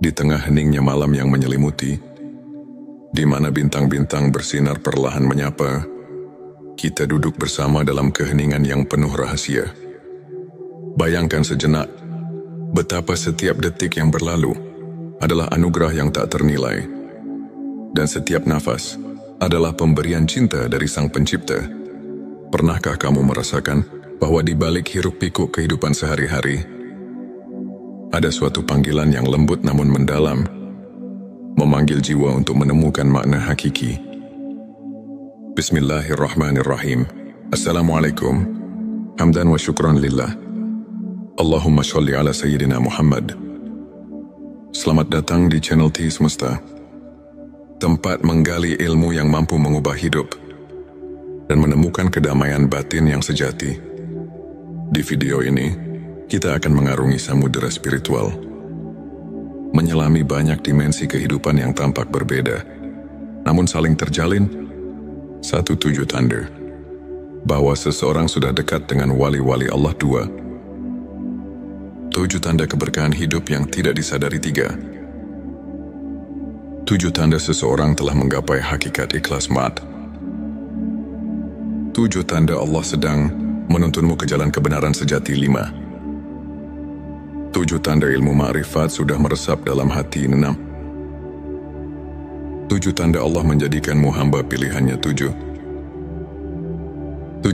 Di tengah heningnya malam yang menyelimuti, di mana bintang-bintang bersinar perlahan menyapa, kita duduk bersama dalam keheningan yang penuh rahasia. Bayangkan sejenak, betapa setiap detik yang berlalu adalah anugerah yang tak ternilai, dan setiap nafas adalah pemberian cinta dari Sang Pencipta. Pernahkah kamu merasakan bahwa di balik hiruk-pikuk kehidupan sehari-hari, ada suatu panggilan yang lembut namun mendalam, memanggil jiwa untuk menemukan makna hakiki? Bismillahirrahmanirrahim. Assalamualaikum. Hamdan wa syukran lillah. Allahumma sholli ala Sayyidina Muhammad. Selamat datang di channel T Semesta, tempat menggali ilmu yang mampu mengubah hidup dan menemukan kedamaian batin yang sejati. Di video ini, kita akan mengarungi samudera spiritual, menyelami banyak dimensi kehidupan yang tampak berbeda, namun saling terjalin satu tujuh tanda bahwa seseorang sudah dekat dengan wali-wali Allah. 2. 7 tanda keberkahan hidup yang tidak disadari. 3. 7 tanda seseorang telah menggapai hakikat ikhlas mat. 7 tanda Allah sedang menuntunmu ke jalan kebenaran sejati. 5. 7 tanda ilmu ma'rifat sudah meresap dalam hati. 6. 7 tanda Allah menjadikanmu hamba pilihannya. 7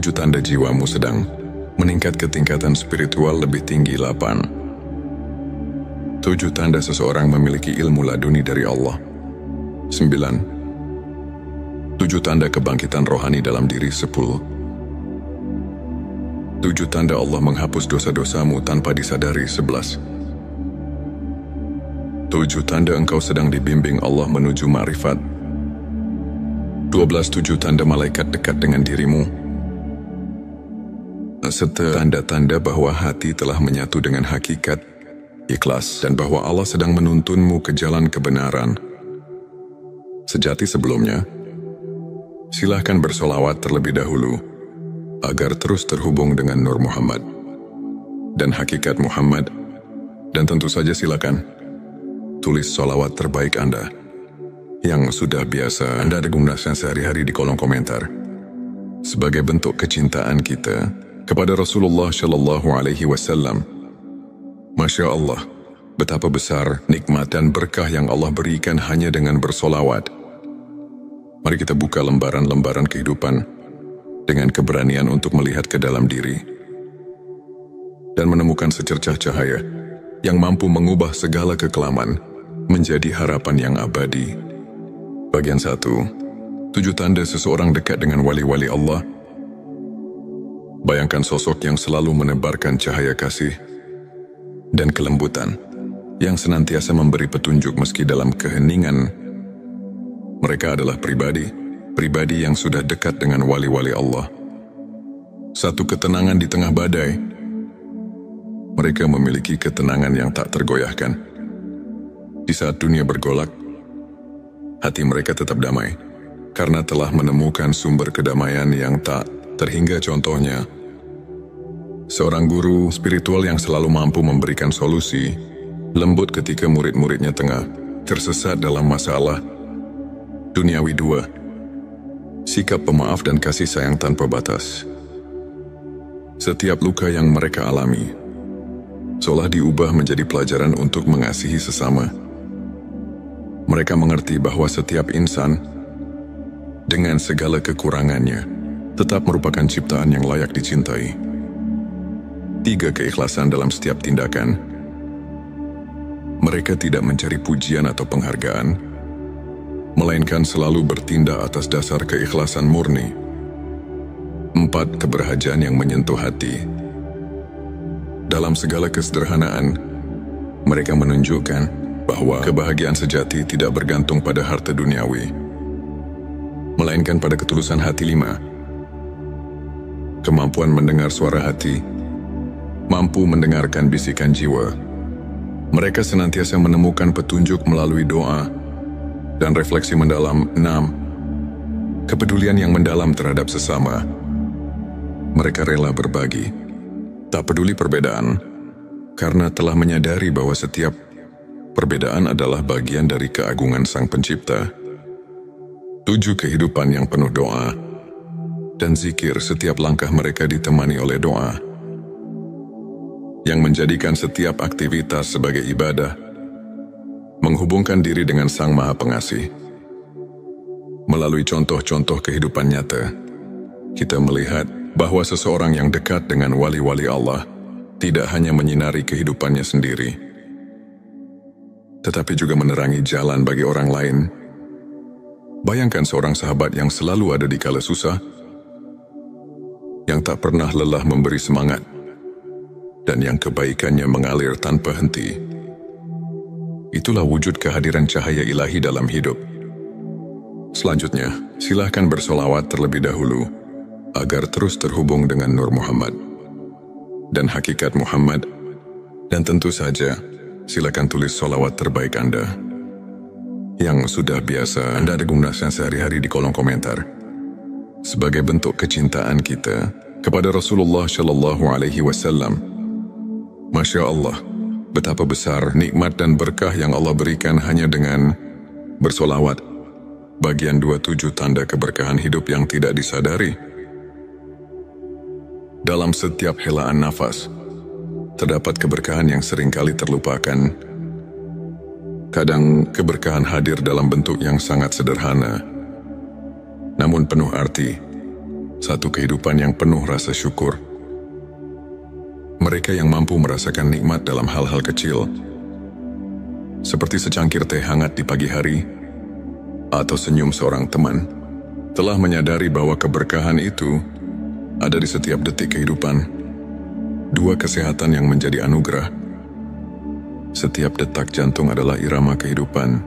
tanda jiwamu sedang meningkat ke tingkatan spiritual lebih tinggi. 8. 7 tanda seseorang memiliki ilmu laduni dari Allah. 9. 7 tanda kebangkitan rohani dalam diri. 10. 7 tanda Allah menghapus dosa-dosamu tanpa disadari. 11. 7 tanda engkau sedang dibimbing Allah menuju ma'rifat. 12. 7 tanda malaikat dekat dengan dirimu, serta tanda-tanda bahwa hati telah menyatu dengan hakikat ikhlas dan bahwa Allah sedang menuntunmu ke jalan kebenaran sejati. Sebelumnya, silahkan bersolawat terlebih dahulu agar terus terhubung dengan Nur Muhammad dan hakikat Muhammad, dan tentu saja silakan tulis solawat terbaik Anda yang sudah biasa Anda gunakan sehari-hari di kolom komentar sebagai bentuk kecintaan kita kepada Rasulullah Shallallahu Alaihi Wasallam. Masya Allah, betapa besar nikmat dan berkah yang Allah berikan hanya dengan bersolawat. Mari kita buka lembaran-lembaran kehidupan dengan keberanian untuk melihat ke dalam diri dan menemukan secercah cahaya yang mampu mengubah segala kekelaman menjadi harapan yang abadi. Bagian 1. 7 tanda seseorang dekat dengan wali-wali Allah. Bayangkan sosok yang selalu menebarkan cahaya kasih dan kelembutan, yang senantiasa memberi petunjuk meski dalam keheningan. Mereka adalah pribadi yang sudah dekat dengan wali-wali Allah. Satu ketenangan di tengah badai. Mereka memiliki ketenangan yang tak tergoyahkan. Di saat dunia bergolak, hati mereka tetap damai, karena telah menemukan sumber kedamaian yang tak terhingga. Contohnya, seorang guru spiritual yang selalu mampu memberikan solusi lembut ketika murid-muridnya tengah tersesat dalam masalah duniawi. 2. Sikap pemaaf dan kasih sayang tanpa batas. Setiap luka yang mereka alami seolah diubah menjadi pelajaran untuk mengasihi sesama. Mereka mengerti bahwa setiap insan dengan segala kekurangannya tetap merupakan ciptaan yang layak dicintai. 3. Keikhlasan dalam setiap tindakan. Mereka tidak mencari pujian atau penghargaan, melainkan selalu bertindak atas dasar keikhlasan murni. 4. Keberhajaan yang menyentuh hati. Dalam segala kesederhanaan, mereka menunjukkan bahwa kebahagiaan sejati tidak bergantung pada harta duniawi, melainkan pada ketulusan hati. 5. Kemampuan mendengar suara hati. Mampu mendengarkan bisikan jiwa. Mereka senantiasa menemukan petunjuk melalui doa dan refleksi mendalam. 6. Kepedulian yang mendalam terhadap sesama. Mereka rela berbagi, tak peduli perbedaan, karena telah menyadari bahwa setiap Perbedaan adalah bagian dari keagungan Sang Pencipta. 7 kehidupan yang penuh doa dan zikir, setiap langkah mereka ditemani oleh doa, yang menjadikan setiap aktivitas sebagai ibadah, menghubungkan diri dengan Sang Maha Pengasih. Melalui contoh-contoh kehidupan nyata, kita melihat bahwa seseorang yang dekat dengan wali-wali Allah tidak hanya menyinari kehidupannya sendiri, tetapi juga menerangi jalan bagi orang lain. Bayangkan seorang sahabat yang selalu ada di kala susah, yang tak pernah lelah memberi semangat, dan yang kebaikannya mengalir tanpa henti. Itulah wujud kehadiran cahaya ilahi dalam hidup. Selanjutnya, silahkan bersolawat terlebih dahulu, agar terus terhubung dengan Nur Muhammad dan hakikat Muhammad, dan tentu saja, silakan tulis solawat terbaik Anda yang sudah biasa Anda gunakan sehari-hari di kolom komentar, sebagai bentuk kecintaan kita kepada Rasulullah Shallallahu Alaihi Wasallam. Masya Allah, betapa besar nikmat dan berkah yang Allah berikan hanya dengan bersolawat. Bagian 27 tanda keberkahan hidup yang tidak disadari. Dalam setiap helaan nafas, terdapat keberkahan yang seringkali terlupakan. Kadang keberkahan hadir dalam bentuk yang sangat sederhana, namun penuh arti, satu kehidupan yang penuh rasa syukur. Mereka yang mampu merasakan nikmat dalam hal-hal kecil, seperti secangkir teh hangat di pagi hari, atau senyum seorang teman, telah menyadari bahwa keberkahan itu ada di setiap detik kehidupan. 2 kesehatan yang menjadi anugerah. Setiap detak jantung adalah irama kehidupan.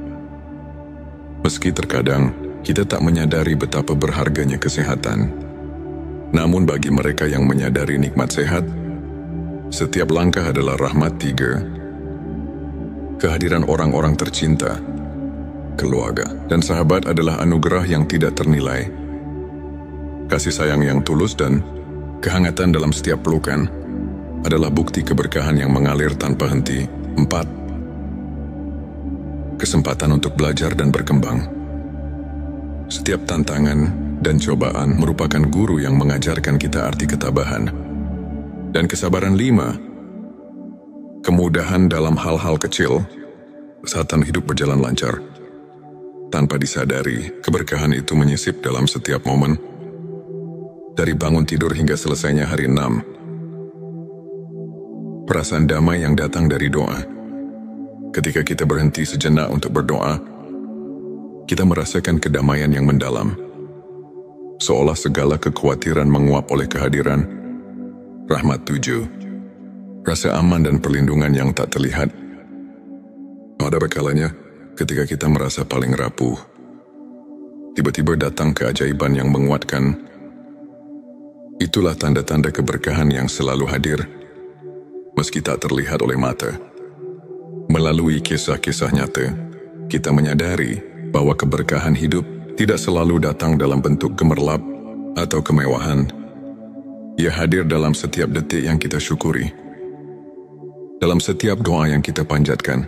Meski terkadang kita tak menyadari betapa berharganya kesehatan, namun bagi mereka yang menyadari nikmat sehat, setiap langkah adalah rahmat. 3. Kehadiran orang-orang tercinta, keluarga, dan sahabat adalah anugerah yang tidak ternilai. Kasih sayang yang tulus dan kehangatan dalam setiap pelukan adalah bukti keberkahan yang mengalir tanpa henti. 4. Kesempatan untuk belajar dan berkembang. Setiap tantangan dan cobaan merupakan guru yang mengajarkan kita arti ketabahan dan kesabaran. 5. Kemudahan dalam hal-hal kecil saat hidup berjalan lancar. Tanpa disadari, keberkahan itu menyisip dalam setiap momen, dari bangun tidur hingga selesainya hari. 6. Perasaan damai yang datang dari doa. Ketika kita berhenti sejenak untuk berdoa, kita merasakan kedamaian yang mendalam, seolah segala kekhawatiran menguap oleh kehadiran rahmat. 7. Rasa aman dan perlindungan yang tak terlihat. Ada kalanya ketika kita merasa paling rapuh, tiba-tiba datang keajaiban yang menguatkan. Itulah tanda-tanda keberkahan yang selalu hadir, meski tak terlihat oleh mata. Melalui kisah-kisah nyata, kita menyadari bahwa keberkahan hidup tidak selalu datang dalam bentuk gemerlap atau kemewahan. Ia hadir dalam setiap detik yang kita syukuri, dalam setiap doa yang kita panjatkan,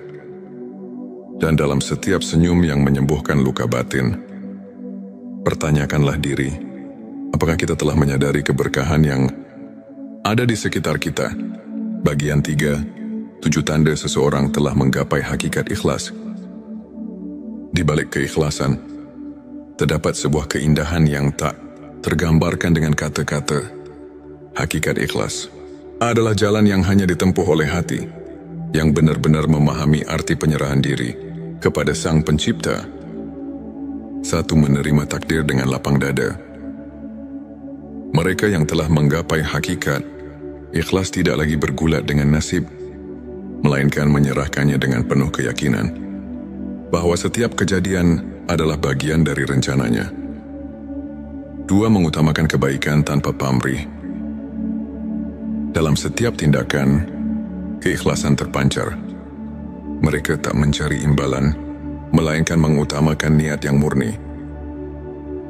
dan dalam setiap senyum yang menyembuhkan luka batin. Pertanyakanlah diri, apakah kita telah menyadari keberkahan yang ada di sekitar kita? Bagian 3, 7 tanda seseorang telah menggapai hakikat ikhlas. Di balik keikhlasan, terdapat sebuah keindahan yang tak tergambarkan dengan kata-kata. Hakikat ikhlas adalah jalan yang hanya ditempuh oleh hati, yang benar-benar memahami arti penyerahan diri kepada Sang Pencipta. 1. Menerima takdir dengan lapang dada. Mereka yang telah menggapai hakikat ikhlas tidak lagi bergulat dengan nasib, melainkan menyerahkannya dengan penuh keyakinan bahwa setiap kejadian adalah bagian dari rencananya. 2. Mengutamakan kebaikan tanpa pamrih. Dalam setiap tindakan, keikhlasan terpancar. Mereka tak mencari imbalan, melainkan mengutamakan niat yang murni.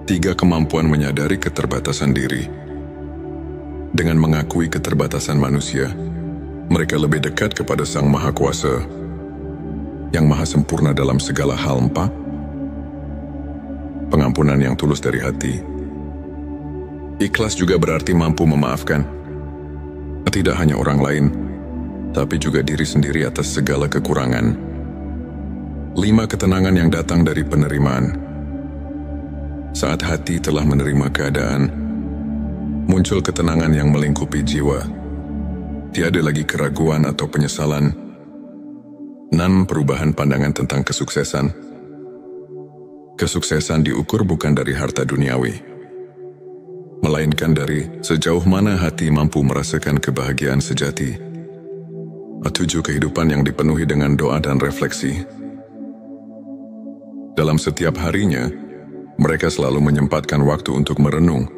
3. Kemampuan menyadari keterbatasan diri. Dengan mengakui keterbatasan manusia, mereka lebih dekat kepada Sang Maha Kuasa, yang maha sempurna dalam segala hal. 4. Pengampunan yang tulus dari hati. Ikhlas juga berarti mampu memaafkan, tidak hanya orang lain, tapi juga diri sendiri atas segala kekurangan. 5. Ketenangan yang datang dari penerimaan. Saat hati telah menerima keadaan, muncul ketenangan yang melingkupi jiwa. Tiada lagi keraguan atau penyesalan. 6. Perubahan pandangan tentang kesuksesan. Kesuksesan diukur bukan dari harta duniawi, melainkan dari sejauh mana hati mampu merasakan kebahagiaan sejati. 7. Kehidupan yang dipenuhi dengan doa dan refleksi. Dalam setiap harinya, mereka selalu menyempatkan waktu untuk merenung,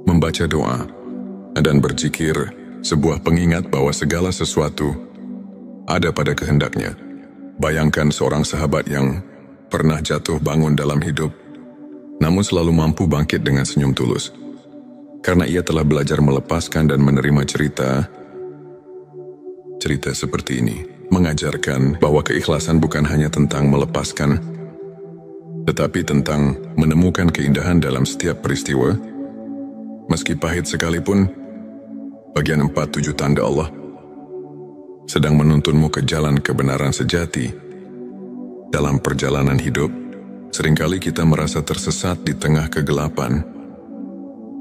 membaca doa, dan berzikir, sebuah pengingat bahwa segala sesuatu ada pada kehendaknya. Bayangkan seorang sahabat yang pernah jatuh bangun dalam hidup, namun selalu mampu bangkit dengan senyum tulus. Karena ia telah belajar melepaskan dan menerima cerita seperti ini, mengajarkan bahwa keikhlasan bukan hanya tentang melepaskan, tetapi tentang menemukan keindahan dalam setiap peristiwa, meski pahit sekalipun. Bagian 4. 7 tanda Allah sedang menuntunmu ke jalan kebenaran sejati. Dalam perjalanan hidup, seringkali kita merasa tersesat di tengah kegelapan.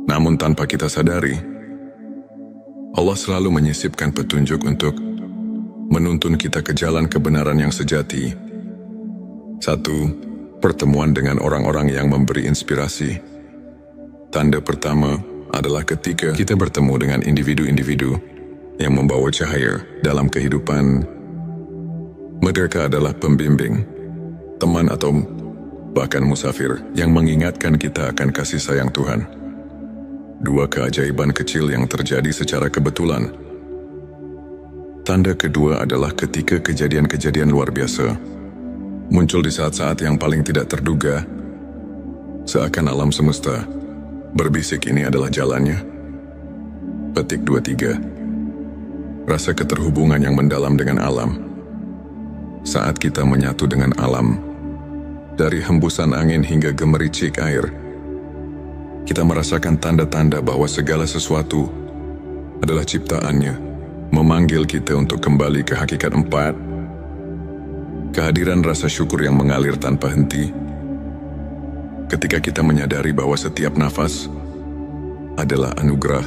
Namun tanpa kita sadari, Allah selalu menyisipkan petunjuk untuk menuntun kita ke jalan kebenaran yang sejati. 1. Pertemuan dengan orang-orang yang memberi inspirasi. Tanda pertama adalah ketika kita bertemu dengan individu-individu yang membawa cahaya dalam kehidupan. Mereka adalah pembimbing, teman atau bahkan musafir yang mengingatkan kita akan kasih sayang Tuhan. 2. Keajaiban kecil yang terjadi secara kebetulan. Tanda kedua adalah ketika kejadian-kejadian luar biasa muncul di saat-saat yang paling tidak terduga, seakan alam semesta berbisik ini adalah jalannya. Petik 23. Rasa keterhubungan yang mendalam dengan alam. Saat kita menyatu dengan alam, dari hembusan angin hingga gemericik air, kita merasakan tanda-tanda bahwa segala sesuatu adalah ciptaannya, memanggil kita untuk kembali ke hakikat. 4. Kehadiran rasa syukur yang mengalir tanpa henti. Ketika kita menyadari bahwa setiap nafas adalah anugerah,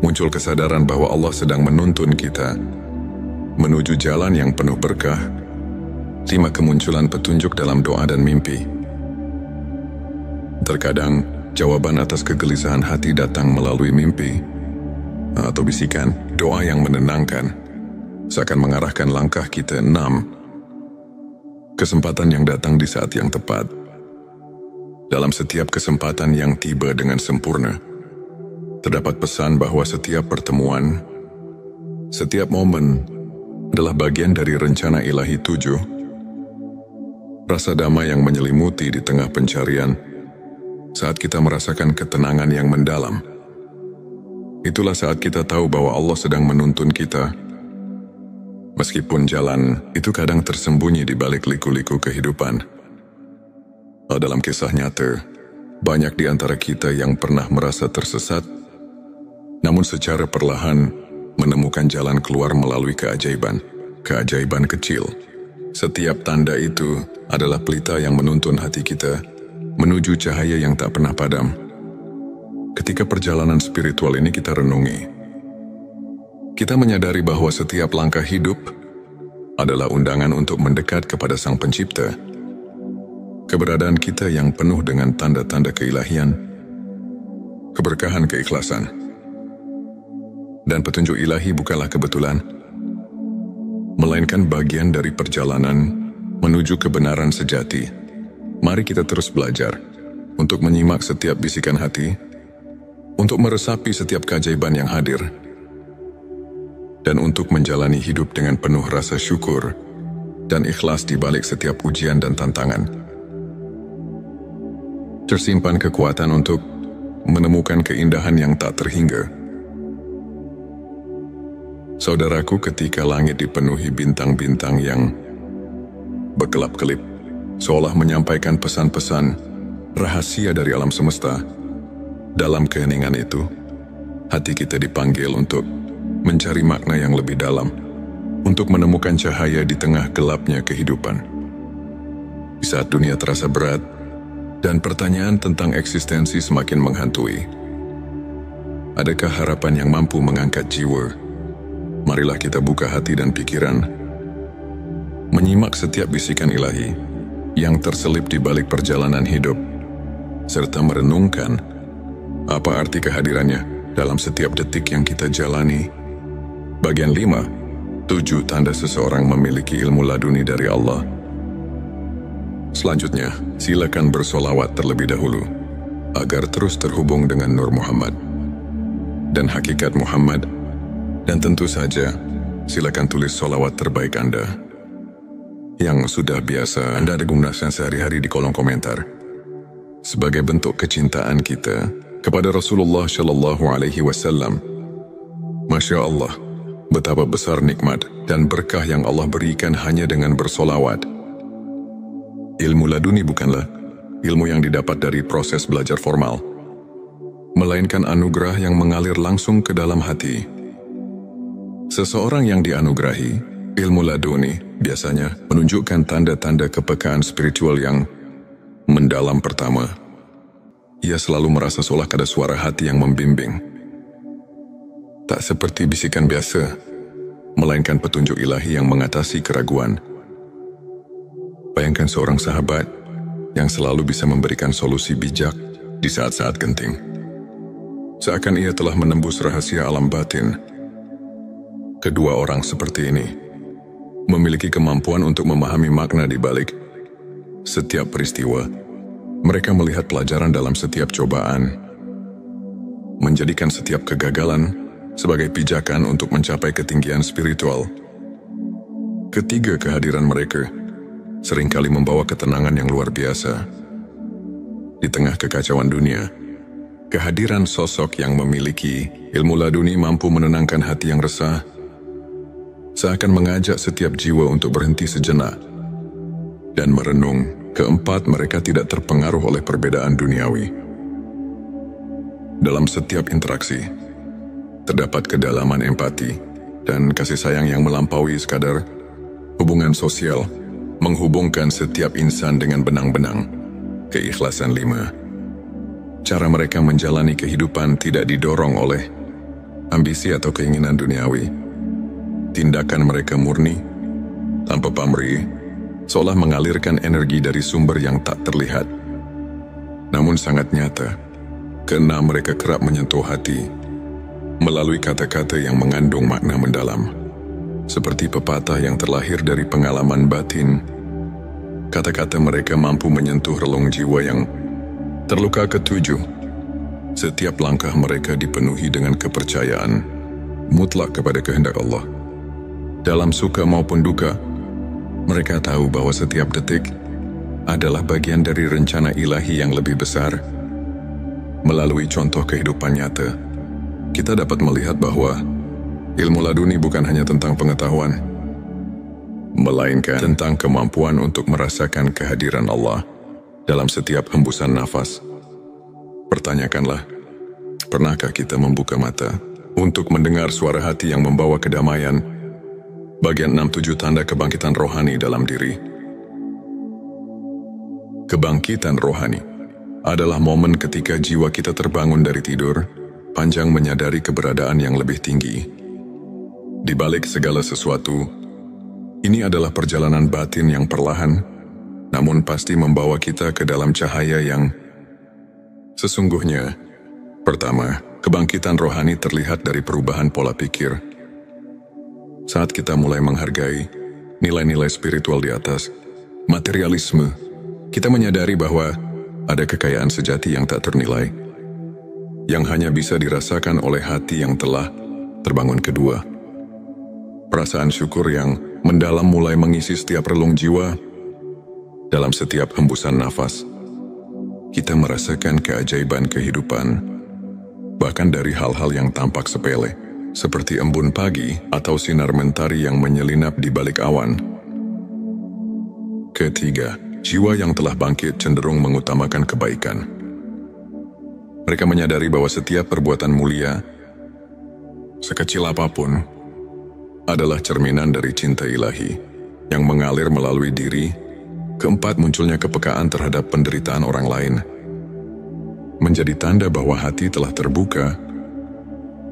muncul kesadaran bahwa Allah sedang menuntun kita menuju jalan yang penuh berkah. 5. Kemunculan petunjuk dalam doa dan mimpi. Terkadang, jawaban atas kegelisahan hati datang melalui mimpi atau bisikan doa yang menenangkan, seakan mengarahkan langkah kita. 6. Kesempatan yang datang di saat yang tepat. Dalam setiap kesempatan yang tiba dengan sempurna, terdapat pesan bahwa setiap pertemuan, setiap momen adalah bagian dari rencana ilahi. 7. Rasa damai yang menyelimuti di tengah pencarian saat kita merasakan ketenangan yang mendalam. Itulah saat kita tahu bahwa Allah sedang menuntun kita. Meskipun jalan itu kadang tersembunyi di balik liku-liku kehidupan. Dalam kisah nyata, banyak di antara kita yang pernah merasa tersesat, namun secara perlahan menemukan jalan keluar melalui keajaiban kecil. Setiap tanda itu adalah pelita yang menuntun hati kita menuju cahaya yang tak pernah padam. Ketika perjalanan spiritual ini kita renungi, kita menyadari bahwa setiap langkah hidup adalah undangan untuk mendekat kepada Sang Pencipta. Keberadaan kita yang penuh dengan tanda-tanda keilahian, keberkahan keikhlasan, dan petunjuk ilahi bukanlah kebetulan, melainkan bagian dari perjalanan menuju kebenaran sejati. Mari kita terus belajar untuk menyimak setiap bisikan hati, untuk meresapi setiap keajaiban yang hadir, dan untuk menjalani hidup dengan penuh rasa syukur dan ikhlas di balik setiap ujian dan tantangan. Tersimpan kekuatan untuk menemukan keindahan yang tak terhingga. Saudaraku, ketika langit dipenuhi bintang-bintang yang berkelap-kelip, seolah menyampaikan pesan-pesan rahasia dari alam semesta. Dalam keheningan itu, hati kita dipanggil untuk mencari makna yang lebih dalam, untuk menemukan cahaya di tengah gelapnya kehidupan. Di saat dunia terasa berat, dan pertanyaan tentang eksistensi semakin menghantui, adakah harapan yang mampu mengangkat jiwa? Marilah kita buka hati dan pikiran, menyimak setiap bisikan ilahi yang terselip di balik perjalanan hidup, serta merenungkan apa arti kehadirannya dalam setiap detik yang kita jalani. Bagian 5, 7 tanda seseorang memiliki ilmu laduni dari Allah. Selanjutnya, silakan bersolawat terlebih dahulu, agar terus terhubung dengan Nur Muhammad dan hakikat Muhammad. Dan tentu saja, silakan tulis solawat terbaik Anda yang sudah biasa Anda gunakan sehari-hari di kolom komentar, sebagai bentuk kecintaan kita kepada Rasulullah Shallallahu Alaihi Wasallam. Masya Allah, betapa besar nikmat dan berkah yang Allah berikan hanya dengan bersolawat. Ilmu laduni bukanlah ilmu yang didapat dari proses belajar formal, melainkan anugerah yang mengalir langsung ke dalam hati. Seseorang yang dianugerahi ilmu laduni biasanya menunjukkan tanda-tanda kepekaan spiritual yang mendalam. Pertama, ia selalu merasa seolah ada suara hati yang membimbing. Tak seperti bisikan biasa, melainkan petunjuk ilahi yang mengatasi keraguan. Bayangkan seorang sahabat yang selalu bisa memberikan solusi bijak di saat-saat genting. Seakan ia telah menembus rahasia alam batin. Kedua orang seperti ini memiliki kemampuan untuk memahami makna di balik setiap peristiwa. Mereka melihat pelajaran dalam setiap cobaan, menjadikan setiap kegagalan sebagai pijakan untuk mencapai ketinggian spiritual. Ketiga, kehadiran mereka seringkali membawa ketenangan yang luar biasa. Di tengah kekacauan dunia, kehadiran sosok yang memiliki ilmu laduni mampu menenangkan hati yang resah, seakan mengajak setiap jiwa untuk berhenti sejenak dan merenung. Keempat, mereka tidak terpengaruh oleh perbedaan duniawi. Dalam setiap interaksi, terdapat kedalaman empati dan kasih sayang yang melampaui sekadar hubungan sosial, menghubungkan setiap insan dengan benang-benang keikhlasan. 5, cara mereka menjalani kehidupan tidak didorong oleh ambisi atau keinginan duniawi. Tindakan mereka murni, tanpa pamrih, seolah mengalirkan energi dari sumber yang tak terlihat, namun sangat nyata. Keenam, mereka kerap menyentuh hati melalui kata-kata yang mengandung makna mendalam, seperti pepatah yang terlahir dari pengalaman batin. Kata-kata mereka mampu menyentuh relung jiwa yang terluka. Ketujuh, setiap langkah mereka dipenuhi dengan kepercayaan mutlak kepada kehendak Allah. Dalam suka maupun duka, mereka tahu bahwa setiap detik adalah bagian dari rencana ilahi yang lebih besar. Melalui contoh kehidupan nyata, kita dapat melihat bahwa ilmu laduni bukan hanya tentang pengetahuan, melainkan tentang kemampuan untuk merasakan kehadiran Allah dalam setiap hembusan nafas. Pertanyakanlah, pernahkah kita membuka mata untuk mendengar suara hati yang membawa kedamaian? Bagian 6-7 tanda kebangkitan rohani dalam diri. Kebangkitan rohani adalah momen ketika jiwa kita terbangun dari tidur panjang menyadari keberadaan yang lebih tinggi. Di balik segala sesuatu, ini adalah perjalanan batin yang perlahan, namun pasti membawa kita ke dalam cahaya yang sesungguhnya. Pertama, kebangkitan rohani terlihat dari perubahan pola pikir. Saat kita mulai menghargai nilai-nilai spiritual di atas materialisme, kita menyadari bahwa ada kekayaan sejati yang tak ternilai, yang hanya bisa dirasakan oleh hati yang telah terbangun. Kedua, perasaan syukur yang mendalam mulai mengisi setiap relung jiwa. Dalam setiap hembusan nafas, kita merasakan keajaiban kehidupan, bahkan dari hal-hal yang tampak sepele, seperti embun pagi atau sinar mentari yang menyelinap di balik awan. Ketiga, jiwa yang telah bangkit cenderung mengutamakan kebaikan. Mereka menyadari bahwa setiap perbuatan mulia, sekecil apapun, adalah cerminan dari cinta ilahi yang mengalir melalui diri. Keempat, munculnya kepekaan terhadap penderitaan orang lain menjadi tanda bahwa hati telah terbuka,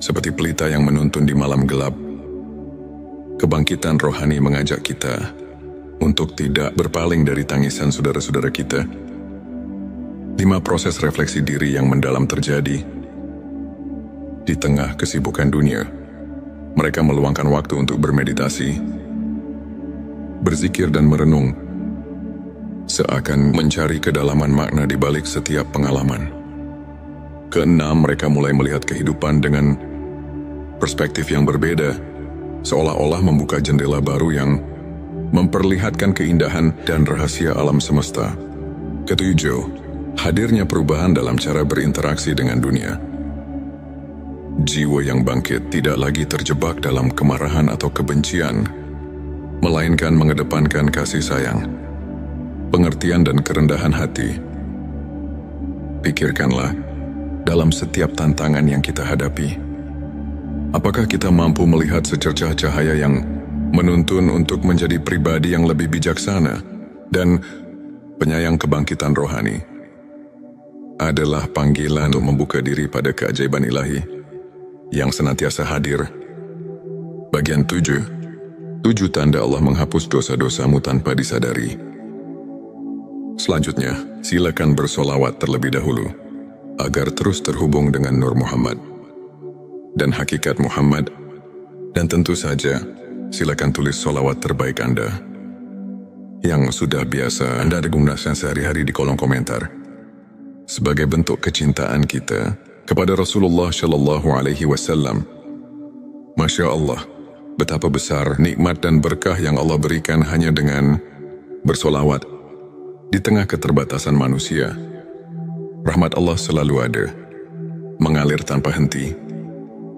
seperti pelita yang menuntun di malam gelap. Kebangkitan rohani mengajak kita untuk tidak berpaling dari tangisan saudara-saudara kita. 5. Proses refleksi diri yang mendalam terjadi. Di tengah kesibukan dunia, mereka meluangkan waktu untuk bermeditasi, berzikir dan merenung, seakan mencari kedalaman makna di balik setiap pengalaman. Keenam, mereka mulai melihat kehidupan dengan perspektif yang berbeda, seolah-olah membuka jendela baru yang memperlihatkan keindahan dan rahasia alam semesta. Ketujuh, hadirnya perubahan dalam cara berinteraksi dengan dunia. Jiwa yang bangkit tidak lagi terjebak dalam kemarahan atau kebencian, melainkan mengedepankan kasih sayang, pengertian dan kerendahan hati. Pikirkanlah, dalam setiap tantangan yang kita hadapi, apakah kita mampu melihat secercah cahaya yang menuntun untuk menjadi pribadi yang lebih bijaksana dan penyayang? Kebangkitan rohani adalah panggilan untuk membuka diri pada keajaiban ilahi yang senantiasa hadir. Bagian 7. 7 tanda Allah menghapus dosa-dosamu tanpa disadari. Selanjutnya, silakan bersolawat terlebih dahulu agar terus terhubung dengan Nur Muhammad dan hakikat Muhammad. Dan tentu saja, silakan tulis solawat terbaik Anda yang sudah biasa Anda gunakan sehari-hari di kolom komentar, sebagai bentuk kecintaan kita kepada Rasulullah Shallallahu Alaihi Wasallam. Masya Allah, betapa besar nikmat dan berkah yang Allah berikan hanya dengan bersolawat. Di tengah keterbatasan manusia, rahmat Allah selalu ada, mengalir tanpa henti,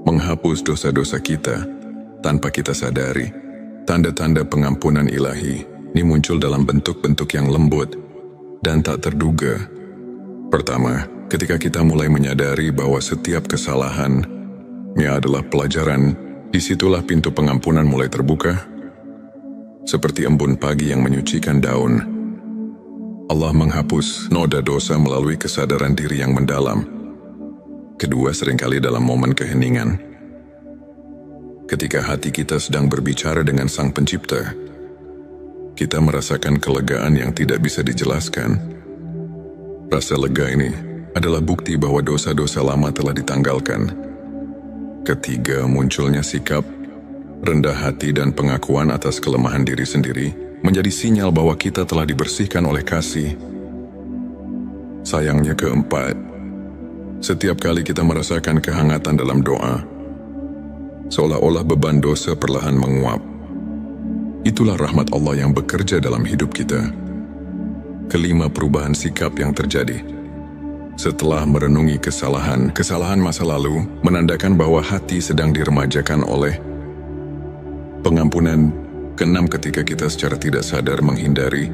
menghapus dosa-dosa kita tanpa kita sadari. Tanda-tanda pengampunan ilahi ini muncul dalam bentuk-bentuk yang lembut dan tak terduga. Pertama, ketika kita mulai menyadari bahwa setiap kesalahan ini adalah pelajaran, disitulah pintu pengampunan mulai terbuka. Seperti embun pagi yang menyucikan daun, Allah menghapus noda dosa melalui kesadaran diri yang mendalam. Kedua, seringkali dalam momen keheningan, ketika hati kita sedang berbicara dengan Sang Pencipta, kita merasakan kelegaan yang tidak bisa dijelaskan. Rasa lega ini adalah bukti bahwa dosa-dosa lama telah ditanggalkan. Ketiga, munculnya sikap rendah hati dan pengakuan atas kelemahan diri sendiri menjadi sinyal bahwa kita telah dibersihkan oleh kasih. Sayangnya, keempat, setiap kali kita merasakan kehangatan dalam doa, seolah-olah beban dosa perlahan menguap. Itulah rahmat Allah yang bekerja dalam hidup kita. Kelima, perubahan sikap yang terjadi setelah merenungi kesalahan masa lalu menandakan bahwa hati sedang diremajakan oleh pengampunan. Keenam, ketika kita secara tidak sadar menghindari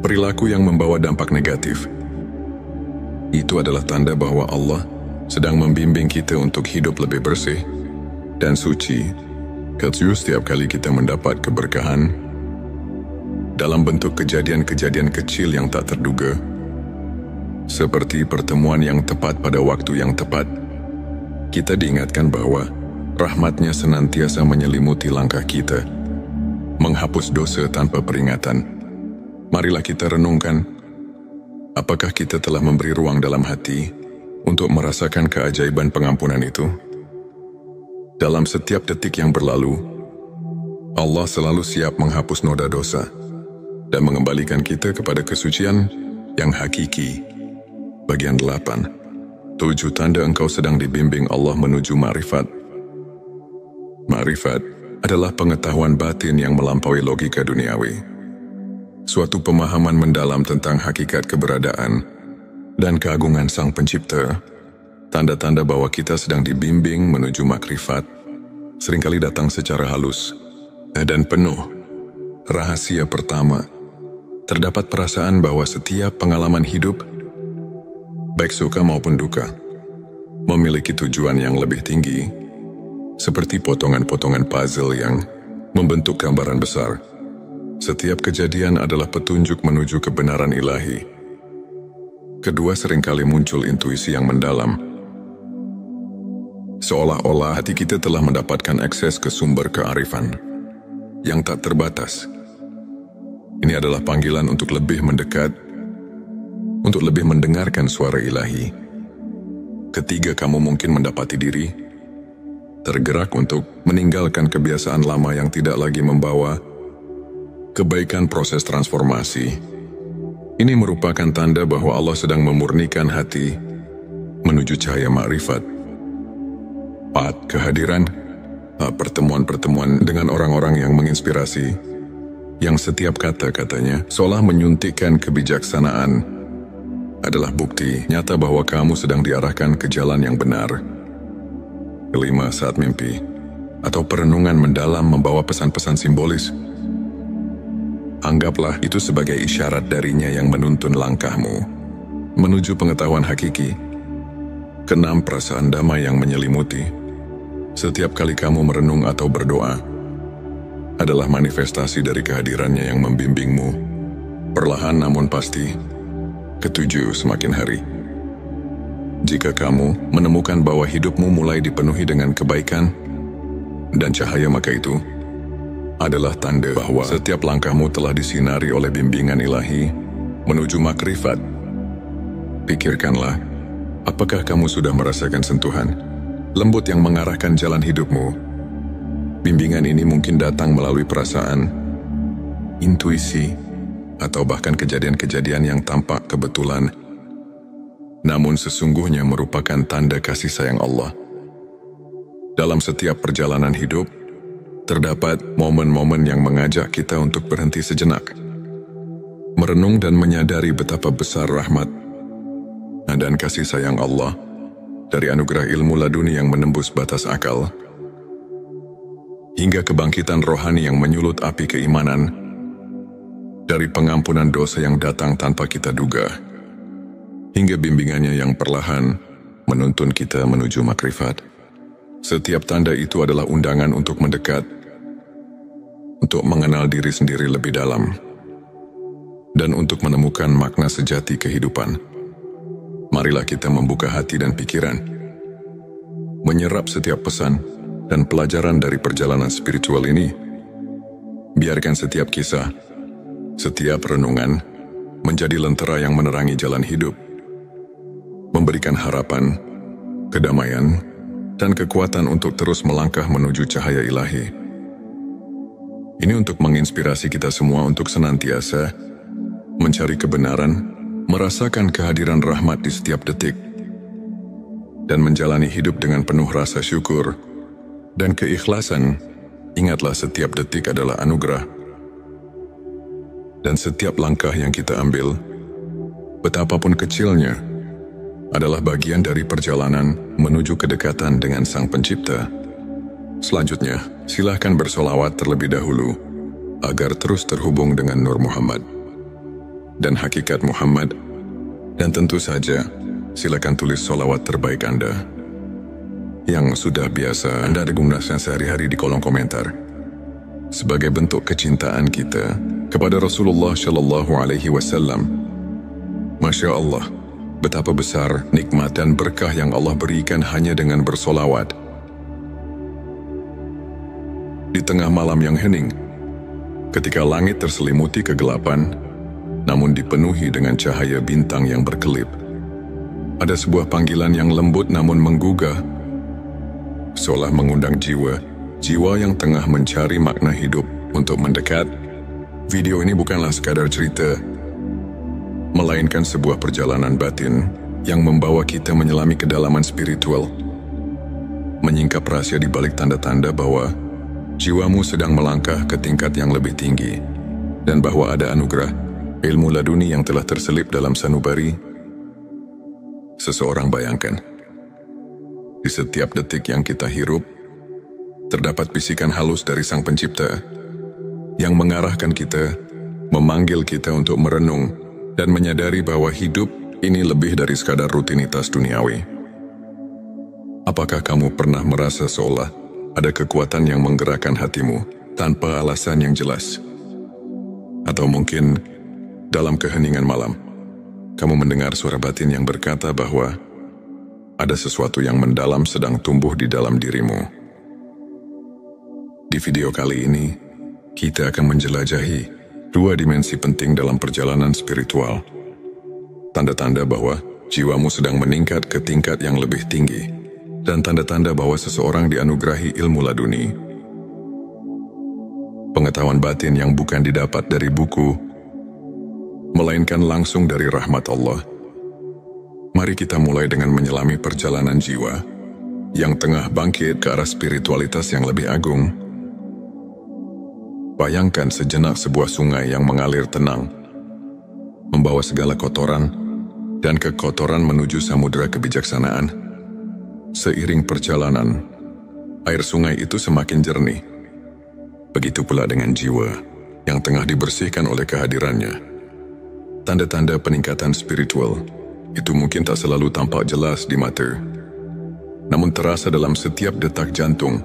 perilaku yang membawa dampak negatif, itu adalah tanda bahwa Allah sedang membimbing kita untuk hidup lebih bersih dan suci. Ketujuh, setiap kali kita mendapat keberkahan dalam bentuk kejadian-kejadian kecil yang tak terduga, seperti pertemuan yang tepat pada waktu yang tepat, kita diingatkan bahwa rahmat-Nya senantiasa menyelimuti langkah kita, menghapus dosa tanpa peringatan. Marilah kita renungkan, apakah kita telah memberi ruang dalam hati untuk merasakan keajaiban pengampunan itu? Dalam setiap detik yang berlalu, Allah selalu siap menghapus noda dosa dan mengembalikan kita kepada kesucian yang hakiki. Bagian 8. 7 tanda engkau sedang dibimbing Allah menuju ma'rifat. Ma'rifat adalah pengetahuan batin yang melampaui logika duniawi. Suatu pemahaman mendalam tentang hakikat keberadaan dan keagungan Sang Pencipta. Tanda-tanda bahwa kita sedang dibimbing menuju makrifat seringkali datang secara halus dan penuh. Rahasia pertama terdapat perasaan bahwa setiap pengalaman hidup, baik suka maupun duka, memiliki tujuan yang lebih tinggi, seperti potongan-potongan puzzle yang membentuk gambaran besar. Setiap kejadian adalah petunjuk menuju kebenaran ilahi. Kedua, seringkali muncul intuisi yang mendalam. Seolah-olah hati kita telah mendapatkan akses ke sumber kearifan yang tak terbatas. Ini adalah panggilan untuk lebih mendekat, untuk lebih mendengarkan suara ilahi. Ketiga, kamu mungkin mendapati diri tergerak untuk meninggalkan kebiasaan lama yang tidak lagi membawa kebaikan. Proses transformasi ini merupakan tanda bahwa Allah sedang memurnikan hati menuju cahaya makrifat. 4. Kehadiran pertemuan-pertemuan dengan orang-orang yang menginspirasi, yang setiap kata-katanya seolah menyuntikkan kebijaksanaan, adalah bukti nyata bahwa kamu sedang diarahkan ke jalan yang benar. 5. Saat mimpi atau perenungan mendalam membawa pesan-pesan simbolis, anggaplah itu sebagai isyarat darinya yang menuntun langkahmu menuju pengetahuan hakiki. 6. Perasaan damai yang menyelimuti. Setiap kali kamu merenung atau berdoa, adalah manifestasi dari kehadirannya yang membimbingmu, perlahan namun pasti. 7. Semakin hari, jika kamu menemukan bahwa hidupmu mulai dipenuhi dengan kebaikan dan cahaya, maka itu adalah tanda bahwa setiap langkahmu telah disinari oleh bimbingan ilahi menuju makrifat. Pikirkanlah, apakah kamu sudah merasakan sentuhan lembut yang mengarahkan jalan hidupmu? Bimbingan ini mungkin datang melalui perasaan, intuisi, atau bahkan kejadian-kejadian yang tampak kebetulan, namun sesungguhnya merupakan tanda kasih sayang Allah. Dalam setiap perjalanan hidup, terdapat momen-momen yang mengajak kita untuk berhenti sejenak, merenung dan menyadari betapa besar rahmat dan kasih sayang Allah dari anugerah ilmu laduni yang menembus batas akal, hingga kebangkitan rohani yang menyulut api keimanan, dari pengampunan dosa yang datang tanpa kita duga, hingga bimbingannya yang perlahan menuntun kita menuju makrifat. Setiap tanda itu adalah undangan untuk mendekat, untuk mengenal diri sendiri lebih dalam, dan untuk menemukan makna sejati kehidupan. Marilah kita membuka hati dan pikiran, menyerap setiap pesan dan pelajaran dari perjalanan spiritual ini. Biarkan setiap kisah, setiap renungan menjadi lentera yang menerangi jalan hidup, memberikan harapan, kedamaian, dan kekuatan untuk terus melangkah menuju cahaya ilahi. Ini untuk menginspirasi kita semua untuk senantiasa mencari kebenaran, merasakan kehadiran rahmat di setiap detik, dan menjalani hidup dengan penuh rasa syukur dan keikhlasan. Ingatlah, setiap detik adalah anugerah, dan setiap langkah yang kita ambil, betapapun kecilnya, adalah bagian dari perjalanan menuju kedekatan dengan Sang Pencipta. Selanjutnya, silahkan bersolawat terlebih dahulu agar terus terhubung dengan Nur Muhammad dan hakikat Muhammad, dan tentu saja silakan tulis solawat terbaik Anda yang sudah biasa Anda gunakan sehari-hari di kolom komentar, sebagai bentuk kecintaan kita kepada Rasulullah Shallallahu Alaihi Wasallam. Masya Allah, betapa besar nikmat dan berkah yang Allah berikan hanya dengan bersolawat. Di tengah malam yang hening, ketika langit terselimuti kegelapan, namun dipenuhi dengan cahaya bintang yang berkelip, ada sebuah panggilan yang lembut namun menggugah, seolah mengundang jiwa yang tengah mencari makna hidup untuk mendekat. Video ini bukanlah sekadar cerita, melainkan sebuah perjalanan batin yang membawa kita menyelami kedalaman spiritual, menyingkap rahasia di balik tanda-tanda bahwa jiwamu sedang melangkah ke tingkat yang lebih tinggi, dan bahwa ada anugerah ilmu laduni yang telah terselip dalam sanubari. Seseorang bayangkan, di setiap detik yang kita hirup, terdapat bisikan halus dari Sang Pencipta yang mengarahkan kita memanggil kita untuk merenung dan menyadari bahwa hidup ini lebih dari sekadar rutinitas duniawi. Apakah kamu pernah merasa seolah ada kekuatan yang menggerakkan hatimu tanpa alasan yang jelas? Atau mungkin dalam keheningan malam, kamu mendengar suara batin yang berkata bahwa ada sesuatu yang mendalam sedang tumbuh di dalam dirimu. Di video kali ini, kita akan menjelajahi 2 dimensi penting dalam perjalanan spiritual. Tanda-tanda bahwa jiwamu sedang meningkat ke tingkat yang lebih tinggi, dan tanda-tanda bahwa seseorang dianugerahi ilmu laduni. Pengetahuan batin yang bukan didapat dari buku, melainkan langsung dari rahmat Allah. Mari kita mulai dengan menyelami perjalanan jiwa yang tengah bangkit ke arah spiritualitas yang lebih agung. Bayangkan sejenak sebuah sungai yang mengalir tenang, membawa segala kotoran dan kekotoran menuju samudera kebijaksanaan. Seiring perjalanan, air sungai itu semakin jernih. Begitu pula dengan jiwa yang tengah dibersihkan oleh kehadirannya. Tanda-tanda peningkatan spiritual itu mungkin tak selalu tampak jelas di mata, namun terasa dalam setiap detak jantung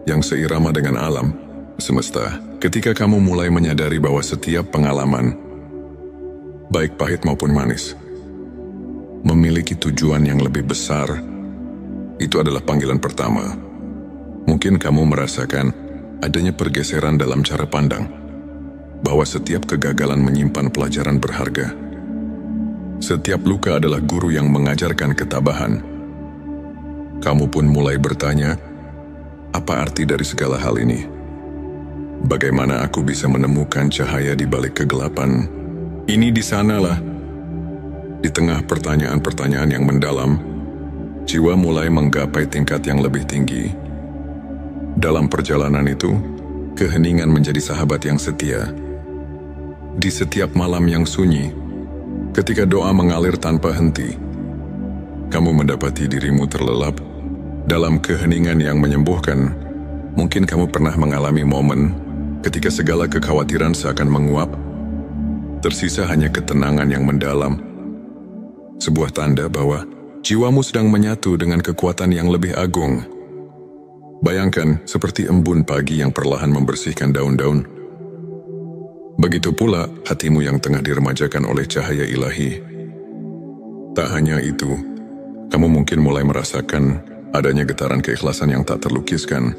yang seirama dengan alam semesta. Ketika kamu mulai menyadari bahwa setiap pengalaman, baik pahit maupun manis, memiliki tujuan yang lebih besar, itu adalah panggilan pertama. Mungkin kamu merasakan adanya pergeseran dalam cara pandang, bahwa setiap kegagalan menyimpan pelajaran berharga. Setiap luka adalah guru yang mengajarkan ketabahan. Kamu pun mulai bertanya, apa arti dari segala hal ini? Bagaimana aku bisa menemukan cahaya di balik kegelapan? Ini di sanalah. Di tengah pertanyaan-pertanyaan yang mendalam, jiwa mulai menggapai tingkat yang lebih tinggi. Dalam perjalanan itu, keheningan menjadi sahabat yang setia. Di setiap malam yang sunyi, ketika doa mengalir tanpa henti, kamu mendapati dirimu terlelap dalam keheningan yang menyembuhkan. Mungkin kamu pernah mengalami momen ketika segala kekhawatiran seakan menguap, tersisa hanya ketenangan yang mendalam. Sebuah tanda bahwa jiwamu sedang menyatu dengan kekuatan yang lebih agung. Bayangkan seperti embun pagi yang perlahan membersihkan daun-daun. Begitu pula hatimu yang tengah diremajakan oleh cahaya ilahi. Tak hanya itu, kamu mungkin mulai merasakan adanya getaran keikhlasan yang tak terlukiskan.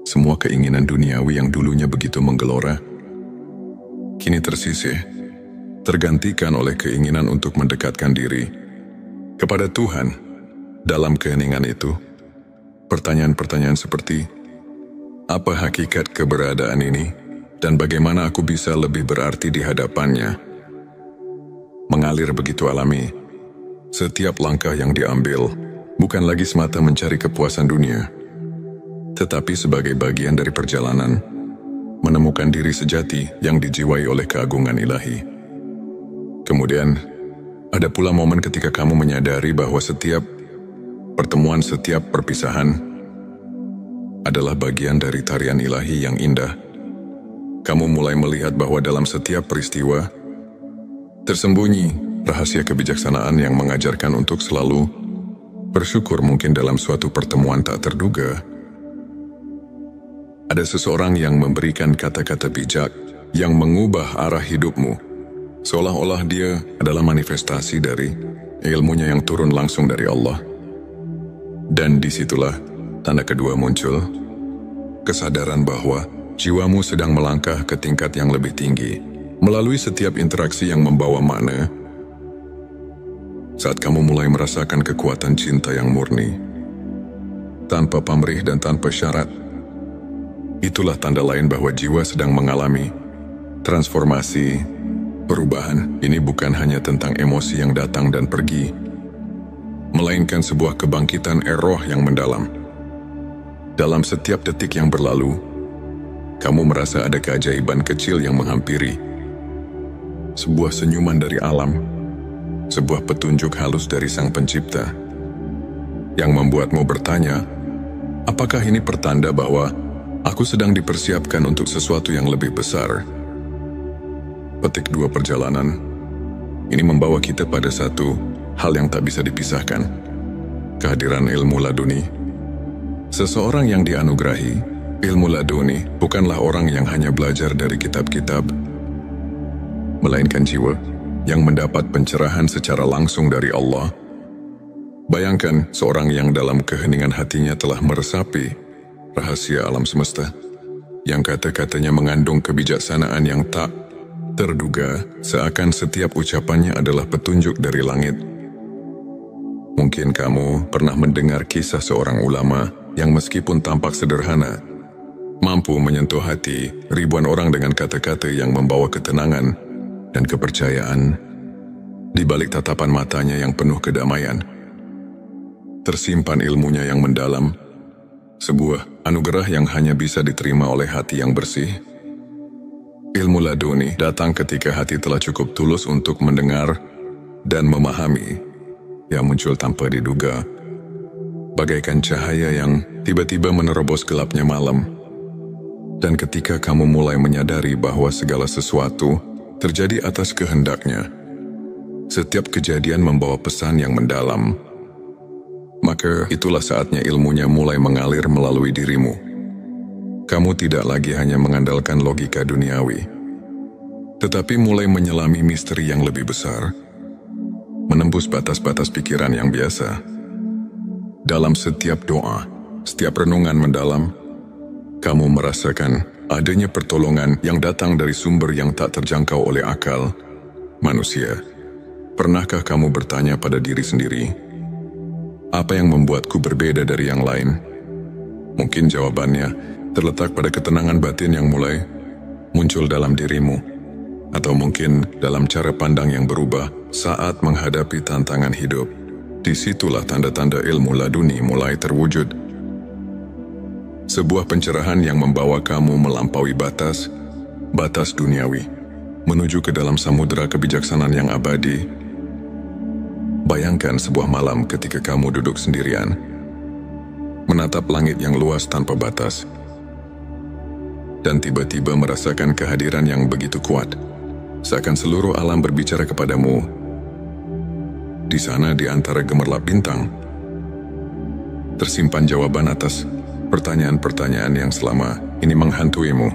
Semua keinginan duniawi yang dulunya begitu menggelora, kini tersisih, tergantikan oleh keinginan untuk mendekatkan diri kepada Tuhan. Dalam keheningan itu, pertanyaan-pertanyaan seperti, apa hakikat keberadaan ini, dan bagaimana aku bisa lebih berarti di hadapannya, mengalir begitu alami. Setiap langkah yang diambil bukan lagi semata mencari kepuasan dunia, tetapi sebagai bagian dari perjalanan menemukan diri sejati yang dijiwai oleh keagungan ilahi. Kemudian, ada pula momen ketika kamu menyadari bahwa setiap pertemuan, setiap perpisahan adalah bagian dari tarian ilahi yang indah. Kamu mulai melihat bahwa dalam setiap peristiwa tersembunyi rahasia kebijaksanaan yang mengajarkan untuk selalu bersyukur. Mungkin dalam suatu pertemuan tak terduga, ada seseorang yang memberikan kata-kata bijak yang mengubah arah hidupmu, seolah-olah dia adalah manifestasi dari ilmunya yang turun langsung dari Allah. Dan disitulah tanda kedua muncul, kesadaran bahwa jiwamu sedang melangkah ke tingkat yang lebih tinggi, melalui setiap interaksi yang membawa makna. Saat kamu mulai merasakan kekuatan cinta yang murni, tanpa pamrih dan tanpa syarat, itulah tanda lain bahwa jiwa sedang mengalami transformasi, perubahan. Ini bukan hanya tentang emosi yang datang dan pergi, melainkan sebuah kebangkitan roh yang mendalam. Dalam setiap detik yang berlalu, kamu merasa ada keajaiban kecil yang menghampiri. Sebuah senyuman dari alam, sebuah petunjuk halus dari Sang Pencipta, yang membuatmu bertanya, apakah ini pertanda bahwa aku sedang dipersiapkan untuk sesuatu yang lebih besar? petik 2 perjalanan, ini membawa kita pada satu hal yang tak bisa dipisahkan, kehadiran ilmu laduni. Seseorang yang dianugerahi ilmu laduni bukanlah orang yang hanya belajar dari kitab-kitab, melainkan jiwa yang mendapat pencerahan secara langsung dari Allah. Bayangkan seorang yang dalam keheningan hatinya telah meresapi rahasia alam semesta, yang kata-katanya mengandung kebijaksanaan yang tak terduga, seakan setiap ucapannya adalah petunjuk dari langit. Mungkin kamu pernah mendengar kisah seorang ulama yang meskipun tampak sederhana, mampu menyentuh hati ribuan orang dengan kata-kata yang membawa ketenangan dan kepercayaan. Di balik tatapan matanya yang penuh kedamaian, tersimpan ilmunya yang mendalam, sebuah anugerah yang hanya bisa diterima oleh hati yang bersih. Ilmu laduni datang ketika hati telah cukup tulus untuk mendengar dan memahami, yang muncul tanpa diduga, bagaikan cahaya yang tiba-tiba menerobos gelapnya malam. Dan ketika kamu mulai menyadari bahwa segala sesuatu terjadi atas kehendaknya, setiap kejadian membawa pesan yang mendalam, maka itulah saatnya ilmunya mulai mengalir melalui dirimu. Kamu tidak lagi hanya mengandalkan logika duniawi, tetapi mulai menyelami misteri yang lebih besar, menembus batas-batas pikiran yang biasa. Dalam setiap doa, setiap renungan mendalam, kamu merasakan adanya pertolongan yang datang dari sumber yang tak terjangkau oleh akal manusia. Pernahkah kamu bertanya pada diri sendiri, apa yang membuatku berbeda dari yang lain? Mungkin jawabannya terletak pada ketenangan batin yang mulai muncul dalam dirimu, atau mungkin dalam cara pandang yang berubah saat menghadapi tantangan hidup. Disitulah tanda-tanda ilmu laduni mulai terwujud. Sebuah pencerahan yang membawa kamu melampaui batas duniawi, menuju ke dalam samudera kebijaksanaan yang abadi. Bayangkan sebuah malam ketika kamu duduk sendirian, menatap langit yang luas tanpa batas, dan tiba-tiba merasakan kehadiran yang begitu kuat, seakan seluruh alam berbicara kepadamu. Di sana, di antara gemerlap bintang, tersimpan jawaban atas pertanyaan-pertanyaan yang selama ini menghantuimu.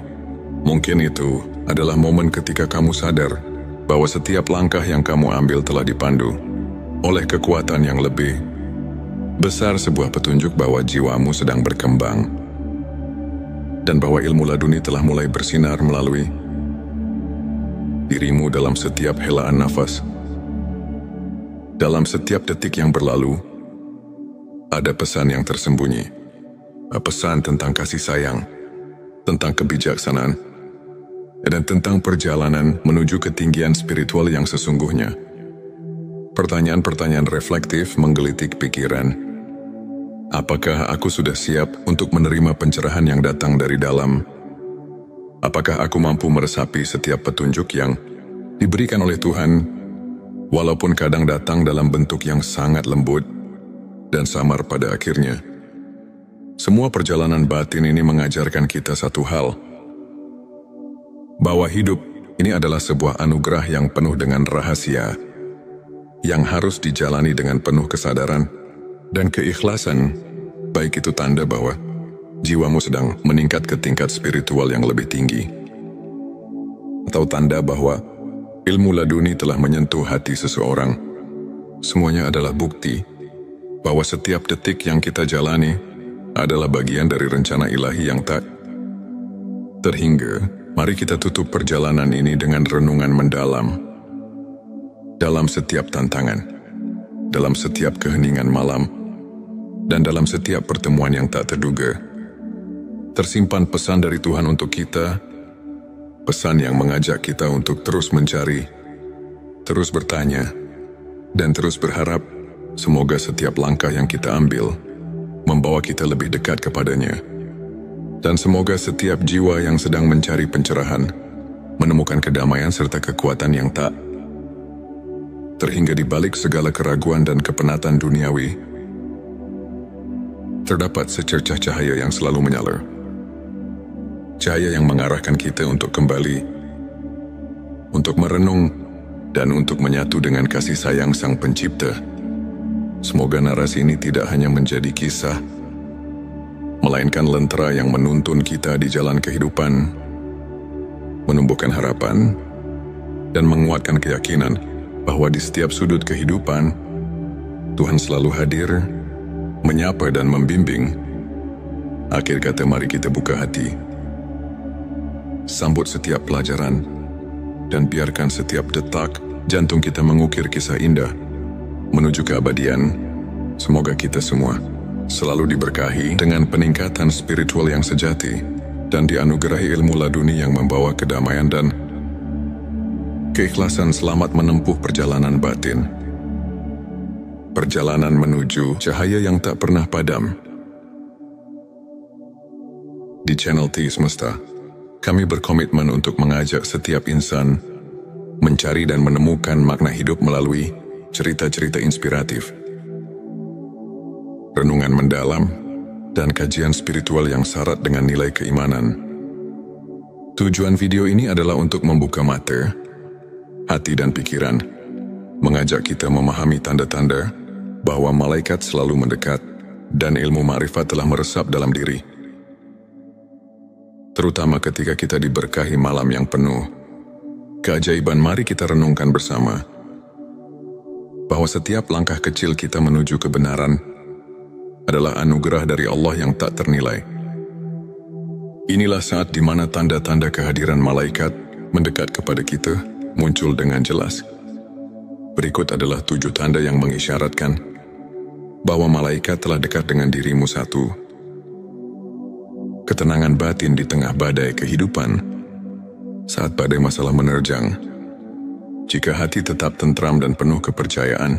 Mungkin itu adalah momen ketika kamu sadar bahwa setiap langkah yang kamu ambil telah dipandu oleh kekuatan yang lebih besar, sebuah petunjuk bahwa jiwamu sedang berkembang, dan bahwa ilmu laduni telah mulai bersinar melalui dirimu dalam setiap helaan nafas. Dalam setiap detik yang berlalu, ada pesan yang tersembunyi. Pesan tentang kasih sayang, tentang kebijaksanaan, dan tentang perjalanan menuju ketinggian spiritual yang sesungguhnya. Pertanyaan-pertanyaan reflektif menggelitik pikiran. Apakah aku sudah siap untuk menerima pencerahan yang datang dari dalam? Apakah aku mampu meresapi setiap petunjuk yang diberikan oleh Tuhan, walaupun kadang datang dalam bentuk yang sangat lembut dan samar pada akhirnya? Semua perjalanan batin ini mengajarkan kita satu hal, bahwa hidup ini adalah sebuah anugerah yang penuh dengan rahasia, yang harus dijalani dengan penuh kesadaran dan keikhlasan, baik itu tanda bahwa jiwamu sedang meningkat ke tingkat spiritual yang lebih tinggi, atau tanda bahwa ilmu laduni telah menyentuh hati seseorang. Semuanya adalah bukti bahwa setiap detik yang kita jalani adalah bagian dari rencana ilahi yang tak terhingga. Mari kita tutup perjalanan ini dengan renungan mendalam. Dalam setiap tantangan, dalam setiap keheningan malam, dan dalam setiap pertemuan yang tak terduga, tersimpan pesan dari Tuhan untuk kita, pesan yang mengajak kita untuk terus mencari, terus bertanya, dan terus berharap. Semoga setiap langkah yang kita ambil membawa kita lebih dekat kepadanya. Dan semoga setiap jiwa yang sedang mencari pencerahan menemukan kedamaian serta kekuatan yang tak terhingga di balik segala keraguan dan kepenatan duniawi. Terdapat secercah cahaya yang selalu menyala. Cahaya yang mengarahkan kita untuk kembali untuk merenung, dan untuk menyatu dengan kasih sayang Sang Pencipta. Semoga narasi ini tidak hanya menjadi kisah, melainkan lentera yang menuntun kita di jalan kehidupan, menumbuhkan harapan, dan menguatkan keyakinan bahwa di setiap sudut kehidupan, Tuhan selalu hadir, menyapa dan membimbing. Akhir kata, mari kita buka hati, sambut setiap pelajaran, dan biarkan setiap detak jantung kita mengukir kisah indah menuju keabadian. Semoga kita semua selalu diberkahi dengan peningkatan spiritual yang sejati dan dianugerahi ilmu laduni yang membawa kedamaian dan keikhlasan selamat menempuh perjalanan batin. Perjalanan menuju cahaya yang tak pernah padam. Di channel T Semesta, kami berkomitmen untuk mengajak setiap insan mencari dan menemukan makna hidup melalui cerita-cerita inspiratif, renungan mendalam, dan kajian spiritual yang syarat dengan nilai keimanan. Tujuan video ini adalah untuk membuka mata, hati dan pikiran, mengajak kita memahami tanda-tanda bahwa malaikat selalu mendekat dan ilmu ma'rifat telah meresap dalam diri. Terutama ketika kita diberkahi malam yang penuh keajaiban, mari kita renungkan bersama bahwa setiap langkah kecil kita menuju kebenaran adalah anugerah dari Allah yang tak ternilai. Inilah saat di mana tanda-tanda kehadiran malaikat mendekat kepada kita muncul dengan jelas. Berikut adalah 7 tanda yang mengisyaratkan bahwa malaikat telah dekat dengan dirimu. 1. Ketenangan batin di tengah badai kehidupan. Saat badai masalah menerjang, jika hati tetap tentram dan penuh kepercayaan,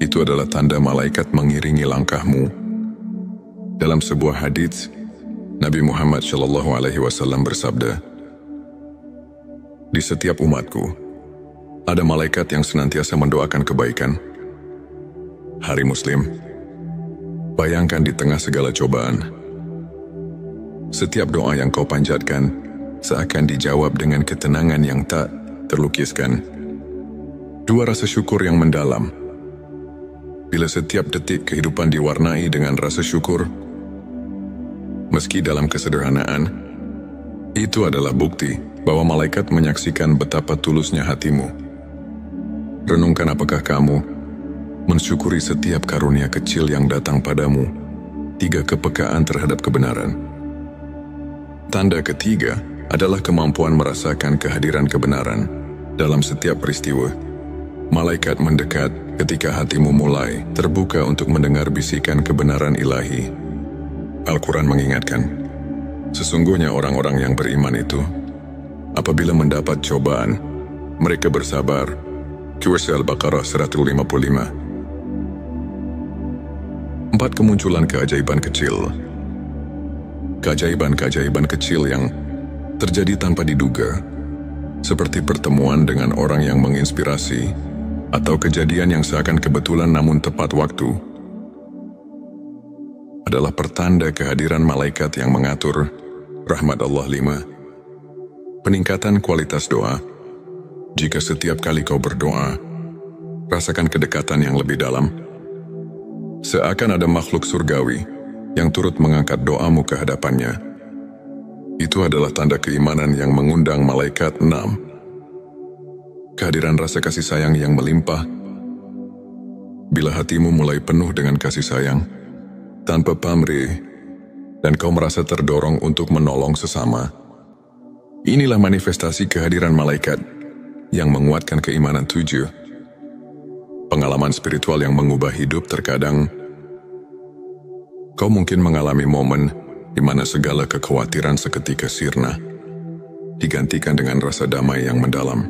itu adalah tanda malaikat mengiringi langkahmu. Dalam sebuah hadits, Nabi Muhammad SAW bersabda, "Di setiap umatku, ada malaikat yang senantiasa mendoakan kebaikan." Hari Muslim, bayangkan di tengah segala cobaan, setiap doa yang kau panjatkan seakan dijawab dengan ketenangan yang tak terlukiskan. 2. Rasa syukur yang mendalam. Bila setiap detik kehidupan diwarnai dengan rasa syukur, meski dalam kesederhanaan, itu adalah bukti bahwa malaikat menyaksikan betapa tulusnya hatimu. Renungkan, apakah kamu mensyukuri setiap karunia kecil yang datang padamu? 3. Kepekaan terhadap kebenaran. Tanda ketiga adalah kemampuan merasakan kehadiran kebenaran dalam setiap peristiwa. Malaikat mendekat ketika hatimu mulai terbuka untuk mendengar bisikan kebenaran ilahi. Al-Quran mengingatkan, sesungguhnya orang-orang yang beriman itu, apabila mendapat cobaan, mereka bersabar. Surah Al-Baqarah 155. 4. Kemunculan keajaiban kecil. Keajaiban-keajaiban kecil yang terjadi tanpa diduga, seperti pertemuan dengan orang yang menginspirasi, atau kejadian yang seakan kebetulan namun tepat waktu, adalah pertanda kehadiran malaikat yang mengatur rahmat Allah. 5. Peningkatan kualitas doa. Jika setiap kali kau berdoa, rasakan kedekatan yang lebih dalam, seakan ada makhluk surgawi yang turut mengangkat doamu ke hadapannya. Itu adalah tanda keimanan yang mengundang malaikat. 6. Kehadiran rasa kasih sayang yang melimpah. Bila hatimu mulai penuh dengan kasih sayang, tanpa pamrih, dan kau merasa terdorong untuk menolong sesama, inilah manifestasi kehadiran malaikat yang menguatkan keimanan. 7. Pengalaman spiritual yang mengubah hidup. Terkadang kau mungkin mengalami momen di mana segala kekhawatiran seketika sirna, digantikan dengan rasa damai yang mendalam.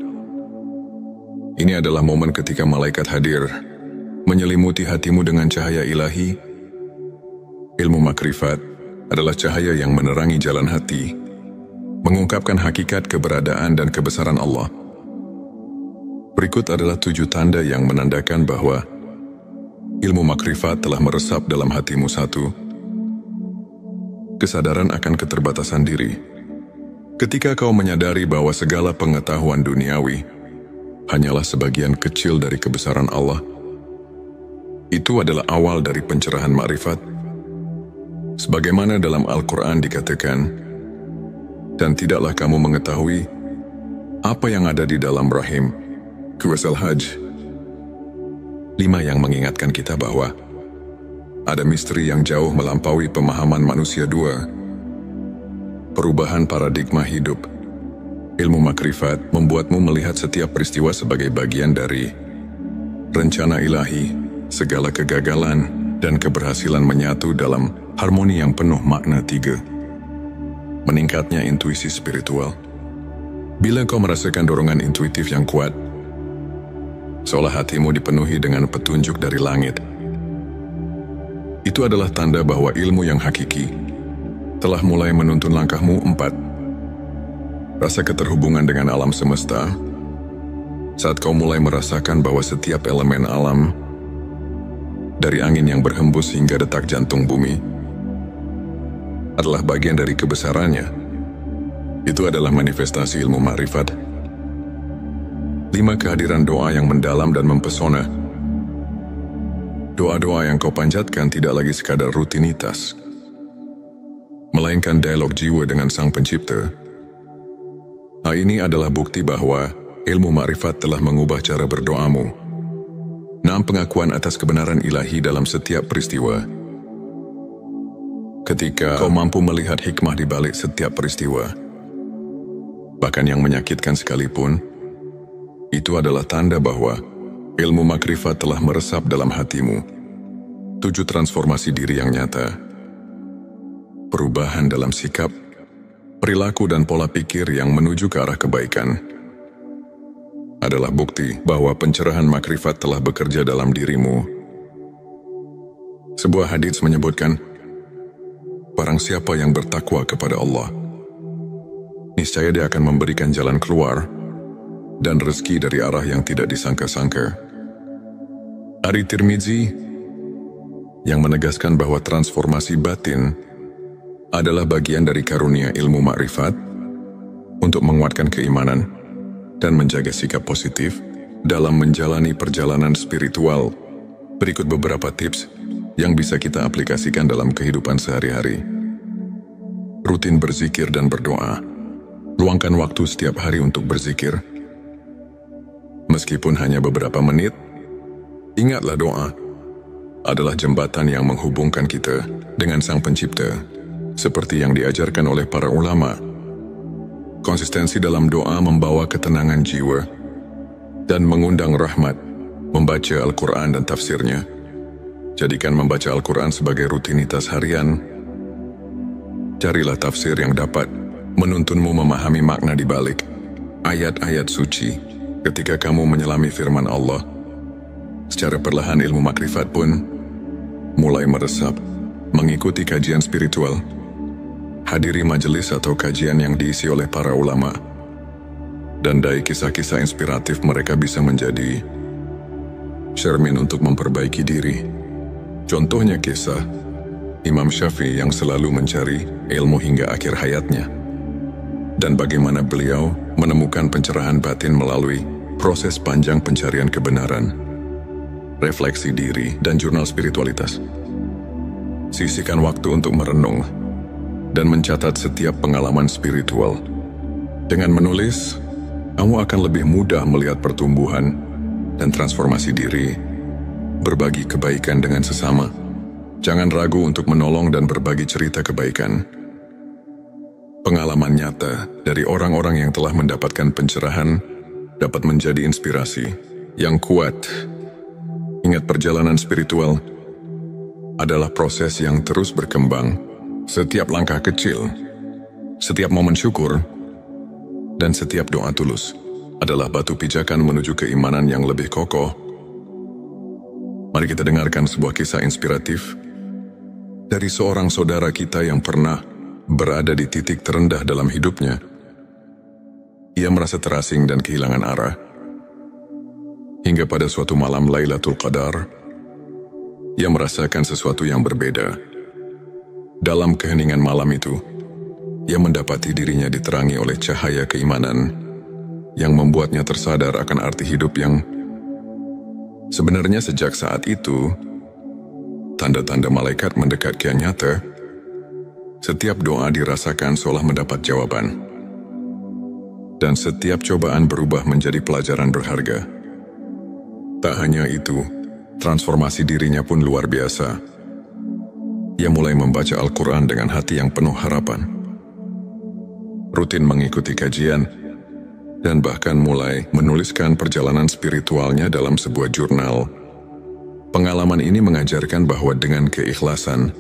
Ini adalah momen ketika malaikat hadir, menyelimuti hatimu dengan cahaya ilahi. Ilmu makrifat adalah cahaya yang menerangi jalan hati, mengungkapkan hakikat keberadaan dan kebesaran Allah. Berikut adalah 7 tanda yang menandakan bahwa ilmu makrifat telah meresap dalam hatimu. 1. Kesadaran akan keterbatasan diri. Ketika kau menyadari bahwa segala pengetahuan duniawi hanyalah sebagian kecil dari kebesaran Allah, itu adalah awal dari pencerahan makrifat. Sebagaimana dalam Al-Quran dikatakan, dan tidaklah kamu mengetahui apa yang ada di dalam rahim. Surah Al-Hajj 5 yang mengingatkan kita bahwa ada misteri yang jauh melampaui pemahaman manusia. 2. Perubahan paradigma hidup. Ilmu makrifat membuatmu melihat setiap peristiwa sebagai bagian dari rencana ilahi. Segala kegagalan dan keberhasilan menyatu dalam harmoni yang penuh makna. 3. Meningkatnya intuisi spiritual. Bila kau merasakan dorongan intuitif yang kuat, seolah hatimu dipenuhi dengan petunjuk dari langit, itu adalah tanda bahwa ilmu yang hakiki telah mulai menuntun langkahmu. 4. Rasa keterhubungan dengan alam semesta. Saat kau mulai merasakan bahwa setiap elemen alam, dari angin yang berhembus hingga detak jantung bumi, adalah bagian dari kebesarannya, itu adalah manifestasi ilmu makrifat. 5. Kehadiran doa yang mendalam dan mempesona. Doa-doa yang kau panjatkan tidak lagi sekadar rutinitas, melainkan dialog jiwa dengan Sang Pencipta. Hal ini adalah bukti bahwa ilmu makrifat telah mengubah cara berdoamu. 6. Pengakuan atas kebenaran ilahi dalam setiap peristiwa. Ketika kau mampu melihat hikmah di balik setiap peristiwa, bahkan yang menyakitkan sekalipun, itu adalah tanda bahwa ilmu makrifat telah meresap dalam hatimu. 7. Transformasi diri yang nyata. Perubahan dalam sikap, perilaku dan pola pikir yang menuju ke arah kebaikan adalah bukti bahwa pencerahan makrifat telah bekerja dalam dirimu. Sebuah hadits menyebutkan, barang siapa yang bertakwa kepada Allah, niscaya dia akan memberikan jalan keluar dan rezeki dari arah yang tidak disangka-sangka. Ari Tirmizi yang menegaskan bahwa transformasi batin adalah bagian dari karunia ilmu makrifat untuk menguatkan keimanan dan menjaga sikap positif dalam menjalani perjalanan spiritual. Berikut beberapa tips yang bisa kita aplikasikan dalam kehidupan sehari-hari. Rutin berzikir dan berdoa. Luangkan waktu setiap hari untuk berzikir. Meskipun hanya beberapa menit, ingatlah doa adalah jembatan yang menghubungkan kita dengan Sang Pencipta, seperti yang diajarkan oleh para ulama. Konsistensi dalam doa membawa ketenangan jiwa dan mengundang rahmat. Membaca Al-Quran dan tafsirnya. Jadikan membaca Al-Quran sebagai rutinitas harian. Carilah tafsir yang dapat menuntunmu memahami makna di balik ayat-ayat suci. Ketika kamu menyelami firman Allah, secara perlahan ilmu makrifat pun mulai meresap. Mengikuti kajian spiritual. Hadiri majelis atau kajian yang diisi oleh para ulama. Dan dari kisah-kisah inspiratif mereka bisa menjadi cermin untuk memperbaiki diri. Contohnya kisah Imam Syafi'i yang selalu mencari ilmu hingga akhir hayatnya, dan bagaimana beliau menemukan pencerahan batin melalui proses panjang pencarian kebenaran, refleksi diri, dan jurnal spiritualitas. Sisihkan waktu untuk merenung dan mencatat setiap pengalaman spiritual. Dengan menulis, kamu akan lebih mudah melihat pertumbuhan dan transformasi diri. Berbagi kebaikan dengan sesama. Jangan ragu untuk menolong dan berbagi cerita kebaikan. Pengalaman nyata dari orang-orang yang telah mendapatkan pencerahan dapat menjadi inspirasi yang kuat. Ingat, perjalanan spiritual adalah proses yang terus berkembang. Setiap langkah kecil, setiap momen syukur, dan setiap doa tulus adalah batu pijakan menuju keimanan yang lebih kokoh. Mari kita dengarkan sebuah kisah inspiratif dari seorang saudara kita yang pernah berada di titik terendah dalam hidupnya. Ia merasa terasing dan kehilangan arah. Hingga pada suatu malam Lailatul Qadar, ia merasakan sesuatu yang berbeda. Dalam keheningan malam itu, ia mendapati dirinya diterangi oleh cahaya keimanan yang membuatnya tersadar akan arti hidup yang sebenarnya sejak saat itu, tanda-tanda malaikat mendekat kian nyata. Setiap doa dirasakan seolah mendapat jawaban. Dan setiap cobaan berubah menjadi pelajaran berharga. Tak hanya itu, transformasi dirinya pun luar biasa. Ia mulai membaca Al-Quran dengan hati yang penuh harapan. Rutin mengikuti kajian, dan bahkan mulai menuliskan perjalanan spiritualnya dalam sebuah jurnal. Pengalaman ini mengajarkan bahwa dengan keikhlasan,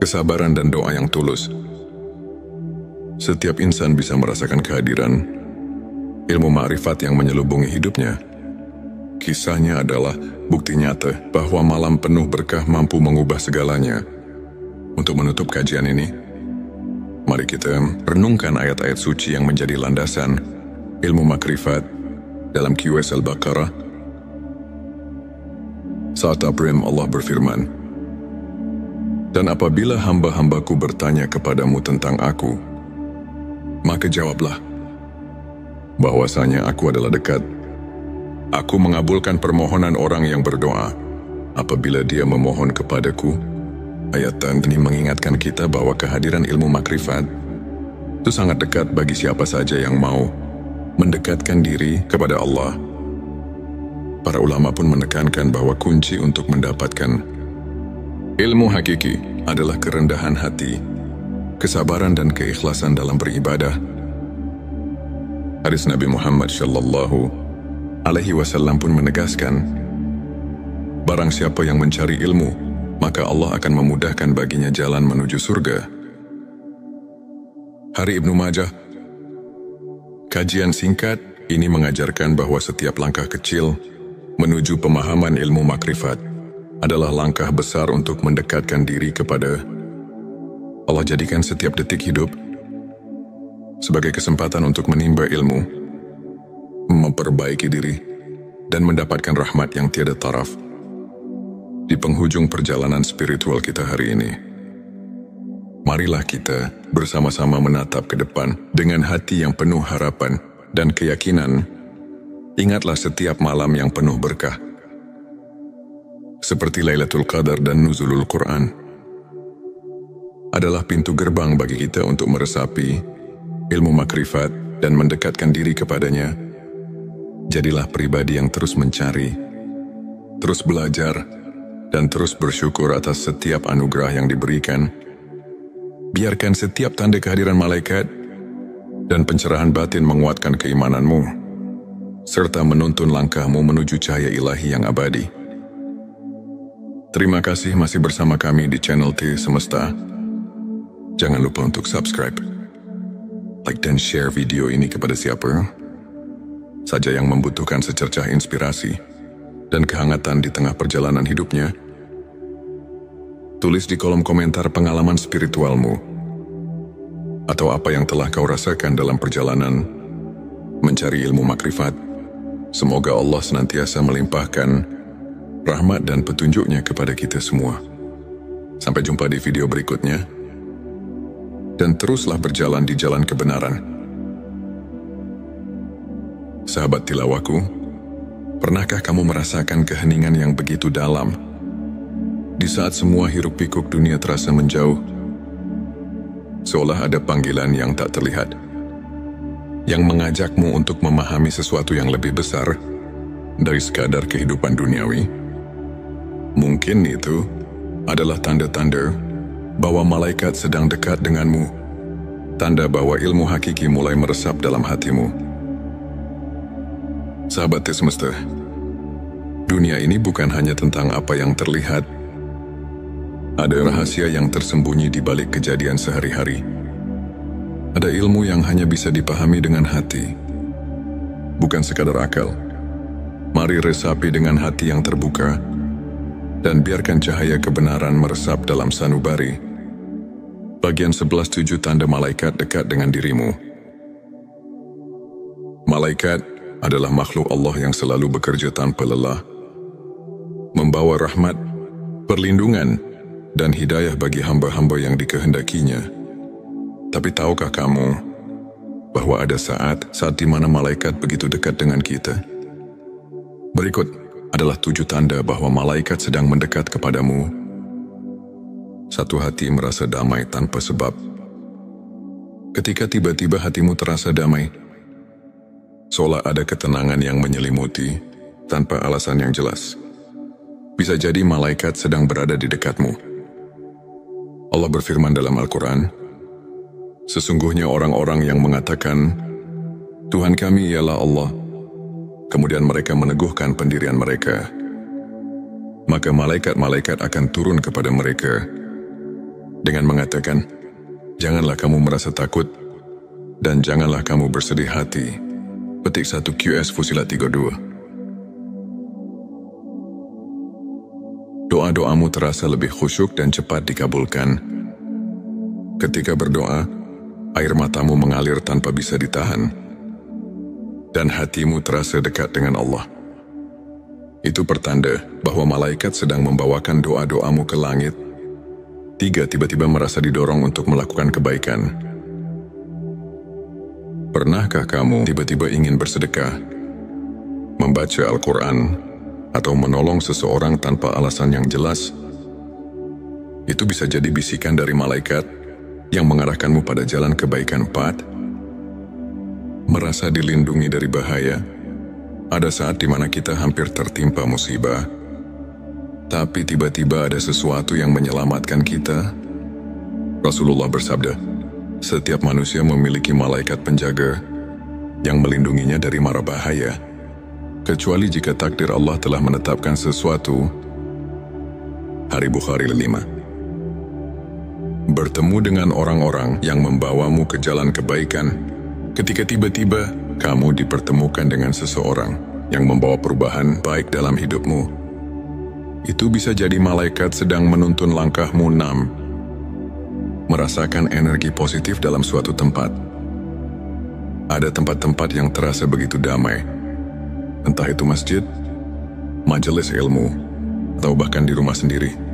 kesabaran dan doa yang tulus, setiap insan bisa merasakan kehadiran ilmu ma'rifat yang menyelubungi hidupnya. Kisahnya adalah bukti nyata bahwa malam penuh berkah mampu mengubah segalanya. Untuk menutup kajian ini, mari kita renungkan ayat-ayat suci yang menjadi landasan ilmu makrifat dalam QS Al-Baqarah. Saat Abrim Allah berfirman, "Dan apabila hamba-hambaku bertanya kepadamu tentang aku, maka jawablah, bahwasanya aku adalah dekat. Aku mengabulkan permohonan orang yang berdoa apabila dia memohon kepadaku." Ayat ini mengingatkan kita bahwa kehadiran ilmu makrifat itu sangat dekat bagi siapa saja yang mau mendekatkan diri kepada Allah. Para ulama pun menekankan bahwa kunci untuk mendapatkan ilmu hakiki adalah kerendahan hati, kesabaran dan keikhlasan dalam beribadah. Hadis Nabi Muhammad sallallahu alaihi wasallam pun menegaskan, barang siapa yang mencari ilmu, maka Allah akan memudahkan baginya jalan menuju surga. Hari Ibnu Majah. Kajian singkat ini mengajarkan bahwa setiap langkah kecil menuju pemahaman ilmu makrifat adalah langkah besar untuk mendekatkan diri kepada Allah. Jadikan setiap detik hidup sebagai kesempatan untuk menimba ilmu, memperbaiki diri, dan mendapatkan rahmat yang tiada taraf. Di penghujung perjalanan spiritual kita hari ini, marilah kita bersama-sama menatap ke depan dengan hati yang penuh harapan dan keyakinan. Ingatlah setiap malam yang penuh berkah, seperti Lailatul Qadar dan Nuzulul Quran, adalah pintu gerbang bagi kita untuk meresapi ilmu makrifat dan mendekatkan diri kepadanya. Jadilah pribadi yang terus mencari, terus belajar, dan terus bersyukur atas setiap anugerah yang diberikan. Biarkan setiap tanda kehadiran malaikat dan pencerahan batin menguatkan keimananmu, serta menuntun langkahmu menuju cahaya ilahi yang abadi. Terima kasih masih bersama kami di channel T Semesta. Jangan lupa untuk subscribe, like dan share video ini kepada siapa saja yang membutuhkan secercah inspirasi dan kehangatan di tengah perjalanan hidupnya. Tulis di kolom komentar pengalaman spiritualmu atau apa yang telah kau rasakan dalam perjalanan mencari ilmu makrifat. Semoga Allah senantiasa melimpahkan rahmat dan petunjuknya kepada kita semua. Sampai jumpa di video berikutnya, dan teruslah berjalan di jalan kebenaran. Sahabat tilawahku, pernahkah kamu merasakan keheningan yang begitu dalam di saat semua hiruk-pikuk dunia terasa menjauh? Seolah ada panggilan yang tak terlihat, yang mengajakmu untuk memahami sesuatu yang lebih besar dari sekadar kehidupan duniawi. Mungkin itu adalah tanda-tanda bahwa malaikat sedang dekat denganmu, tanda bahwa ilmu hakiki mulai meresap dalam hatimu. Sahabat Semesta, dunia ini bukan hanya tentang apa yang terlihat. Ada rahasia yang tersembunyi di balik kejadian sehari-hari. Ada ilmu yang hanya bisa dipahami dengan hati, bukan sekadar akal. Mari resapi dengan hati yang terbuka, dan biarkan cahaya kebenaran meresap dalam sanubari. Bagian 11.7 tanda malaikat dekat dengan dirimu. Malaikat adalah makhluk Allah yang selalu bekerja tanpa lelah, membawa rahmat, perlindungan, dan hidayah bagi hamba-hamba yang dikehendakinya. Tapi tahukah kamu bahwa ada saat di mana malaikat begitu dekat dengan kita? Berikut adalah 7 tanda bahwa malaikat sedang mendekat kepadamu. 1. Hati merasa damai tanpa sebab. Ketika tiba-tiba hatimu terasa damai, seolah ada ketenangan yang menyelimuti tanpa alasan yang jelas. Bisa jadi malaikat sedang berada di dekatmu. Allah berfirman dalam Al-Quran, sesungguhnya orang-orang yang mengatakan, Tuhan kami ialah Allah, kemudian mereka meneguhkan pendirian mereka, maka malaikat-malaikat akan turun kepada mereka dengan mengatakan, janganlah kamu merasa takut dan janganlah kamu bersedih hati. Petik 1 QS Fusilat 32. Doa-doamu terasa lebih khusyuk dan cepat dikabulkan. Ketika berdoa, air matamu mengalir tanpa bisa ditahan, dan hatimu terasa dekat dengan Allah. Itu pertanda bahwa malaikat sedang membawakan doa-doamu ke langit. 3. Tiba-tiba merasa didorong untuk melakukan kebaikan. Pernahkah kamu tiba-tiba ingin bersedekah, membaca Al-Quran, atau menolong seseorang tanpa alasan yang jelas? Itu bisa jadi bisikan dari malaikat yang mengarahkanmu pada jalan kebaikan. 4. Merasa dilindungi dari bahaya. Ada saat di mana kita hampir tertimpa musibah, tapi tiba-tiba ada sesuatu yang menyelamatkan kita. Rasulullah bersabda, setiap manusia memiliki malaikat penjaga yang melindunginya dari mara bahaya, kecuali jika takdir Allah telah menetapkan sesuatu. Hari Bukhari 5. Bertemu dengan orang-orang yang membawamu ke jalan kebaikan. Ketika tiba-tiba kamu dipertemukan dengan seseorang yang membawa perubahan baik dalam hidupmu, itu bisa jadi malaikat sedang menuntun langkahmu. 6. Merasakan energi positif dalam suatu tempat. Ada tempat-tempat yang terasa begitu damai, entah itu masjid, majelis ilmu, atau bahkan di rumah sendiri.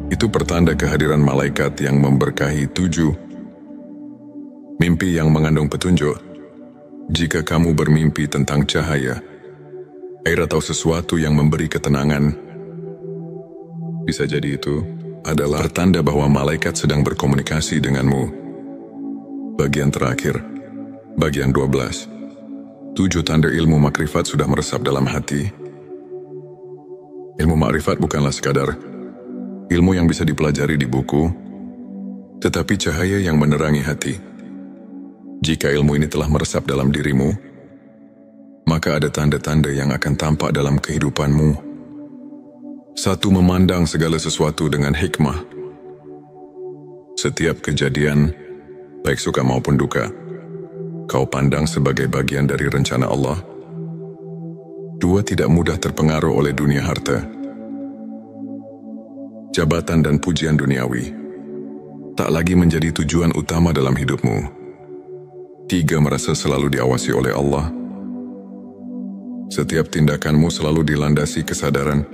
Itu pertanda kehadiran malaikat yang memberkahi. 7. Mimpi yang mengandung petunjuk. Jika kamu bermimpi tentang cahaya, air atau sesuatu yang memberi ketenangan, bisa jadi itu adalah tanda bahwa malaikat sedang berkomunikasi denganmu. Bagian terakhir, bagian 12. 7 tanda ilmu makrifat sudah meresap dalam hati. Ilmu makrifat bukanlah sekadar ilmu yang bisa dipelajari di buku, tetapi cahaya yang menerangi hati. Jika ilmu ini telah meresap dalam dirimu, maka ada tanda-tanda yang akan tampak dalam kehidupanmu. 1. Memandang segala sesuatu dengan hikmah. Setiap kejadian, baik suka maupun duka, kau pandang sebagai bagian dari rencana Allah. 2. Tidak mudah terpengaruh oleh dunia harta, jabatan dan pujian duniawi. Tak lagi menjadi tujuan utama dalam hidupmu. 3. Merasa selalu diawasi oleh Allah. Setiap tindakanmu selalu dilandasi kesadaran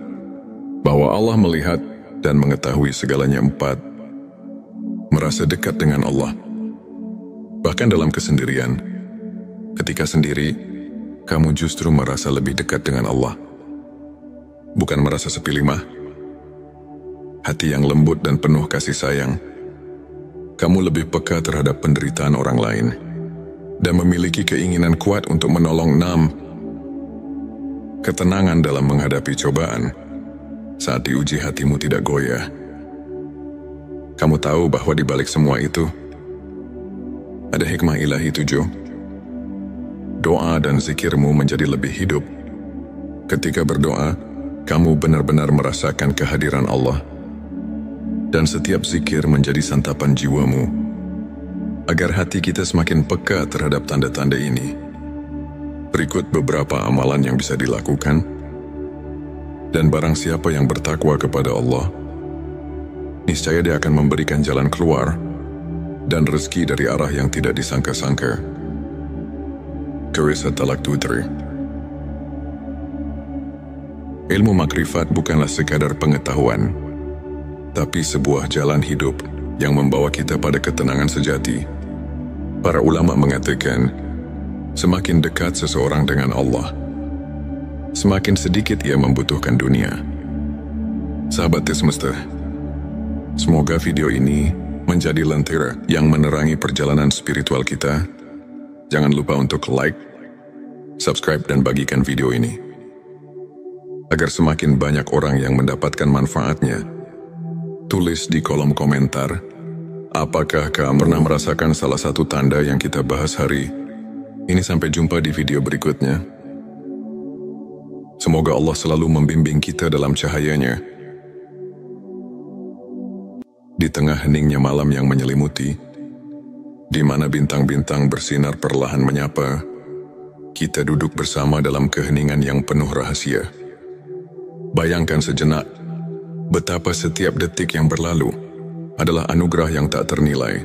bahwa Allah melihat dan mengetahui segalanya. 4. Merasa dekat dengan Allah. Bahkan dalam kesendirian, ketika sendiri, kamu justru merasa lebih dekat dengan Allah. Bukan merasa sepi limah, hati yang lembut dan penuh kasih sayang. Kamu lebih peka terhadap penderitaan orang lain dan memiliki keinginan kuat untuk menolong. 6. Ketenangan dalam menghadapi cobaan. Saat diuji hatimu tidak goyah. Kamu tahu bahwa di balik semua itu ada hikmah ilahi. 7. Doa dan zikirmu menjadi lebih hidup. Ketika berdoa, kamu benar-benar merasakan kehadiran Allah, dan setiap zikir menjadi santapan jiwamu. Agar hati kita semakin peka terhadap tanda-tanda ini, berikut beberapa amalan yang bisa dilakukan. Dan barang siapa yang bertakwa kepada Allah, niscaya dia akan memberikan jalan keluar dan rezeki dari arah yang tidak disangka-sangka. Kisah Talak 23. Ilmu makrifat bukanlah sekadar pengetahuan, tapi sebuah jalan hidup yang membawa kita pada ketenangan sejati. Para ulama mengatakan, semakin dekat seseorang dengan Allah, semakin sedikit ia membutuhkan dunia. Sahabat semesta, semoga video ini menjadi lentera yang menerangi perjalanan spiritual kita. Jangan lupa untuk like, subscribe, dan bagikan video ini, agar semakin banyak orang yang mendapatkan manfaatnya. Tulis di kolom komentar, apakah kamu pernah merasakan salah satu tanda yang kita bahas hari ini? Sampai jumpa di video berikutnya. Semoga Allah selalu membimbing kita dalam cahayanya. Di tengah heningnya malam yang menyelimuti, di mana bintang-bintang bersinar perlahan menyapa, kita duduk bersama dalam keheningan yang penuh rahasia. Bayangkan sejenak, betapa setiap detik yang berlalu adalah anugerah yang tak ternilai,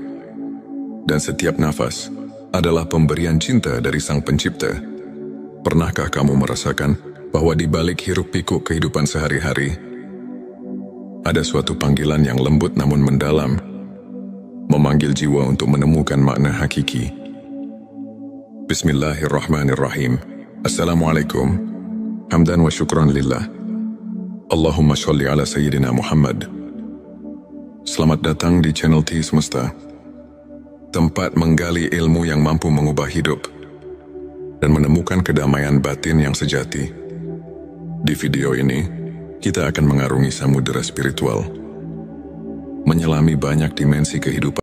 dan setiap nafas adalah pemberian cinta dari Sang Pencipta. Pernahkah kamu merasakan bahwa di balik hiruk-pikuk kehidupan sehari-hari, ada suatu panggilan yang lembut namun mendalam, memanggil jiwa untuk menemukan makna hakiki? Bismillahirrahmanirrahim. Assalamualaikum. Hamdan wa syukran lillah. Allahumma sholli ala Sayyidina Muhammad. Selamat datang di channel T Semesta, tempat menggali ilmu yang mampu mengubah hidup dan menemukan kedamaian batin yang sejati. Di video ini, kita akan mengarungi samudera spiritual, menyelami banyak dimensi kehidupan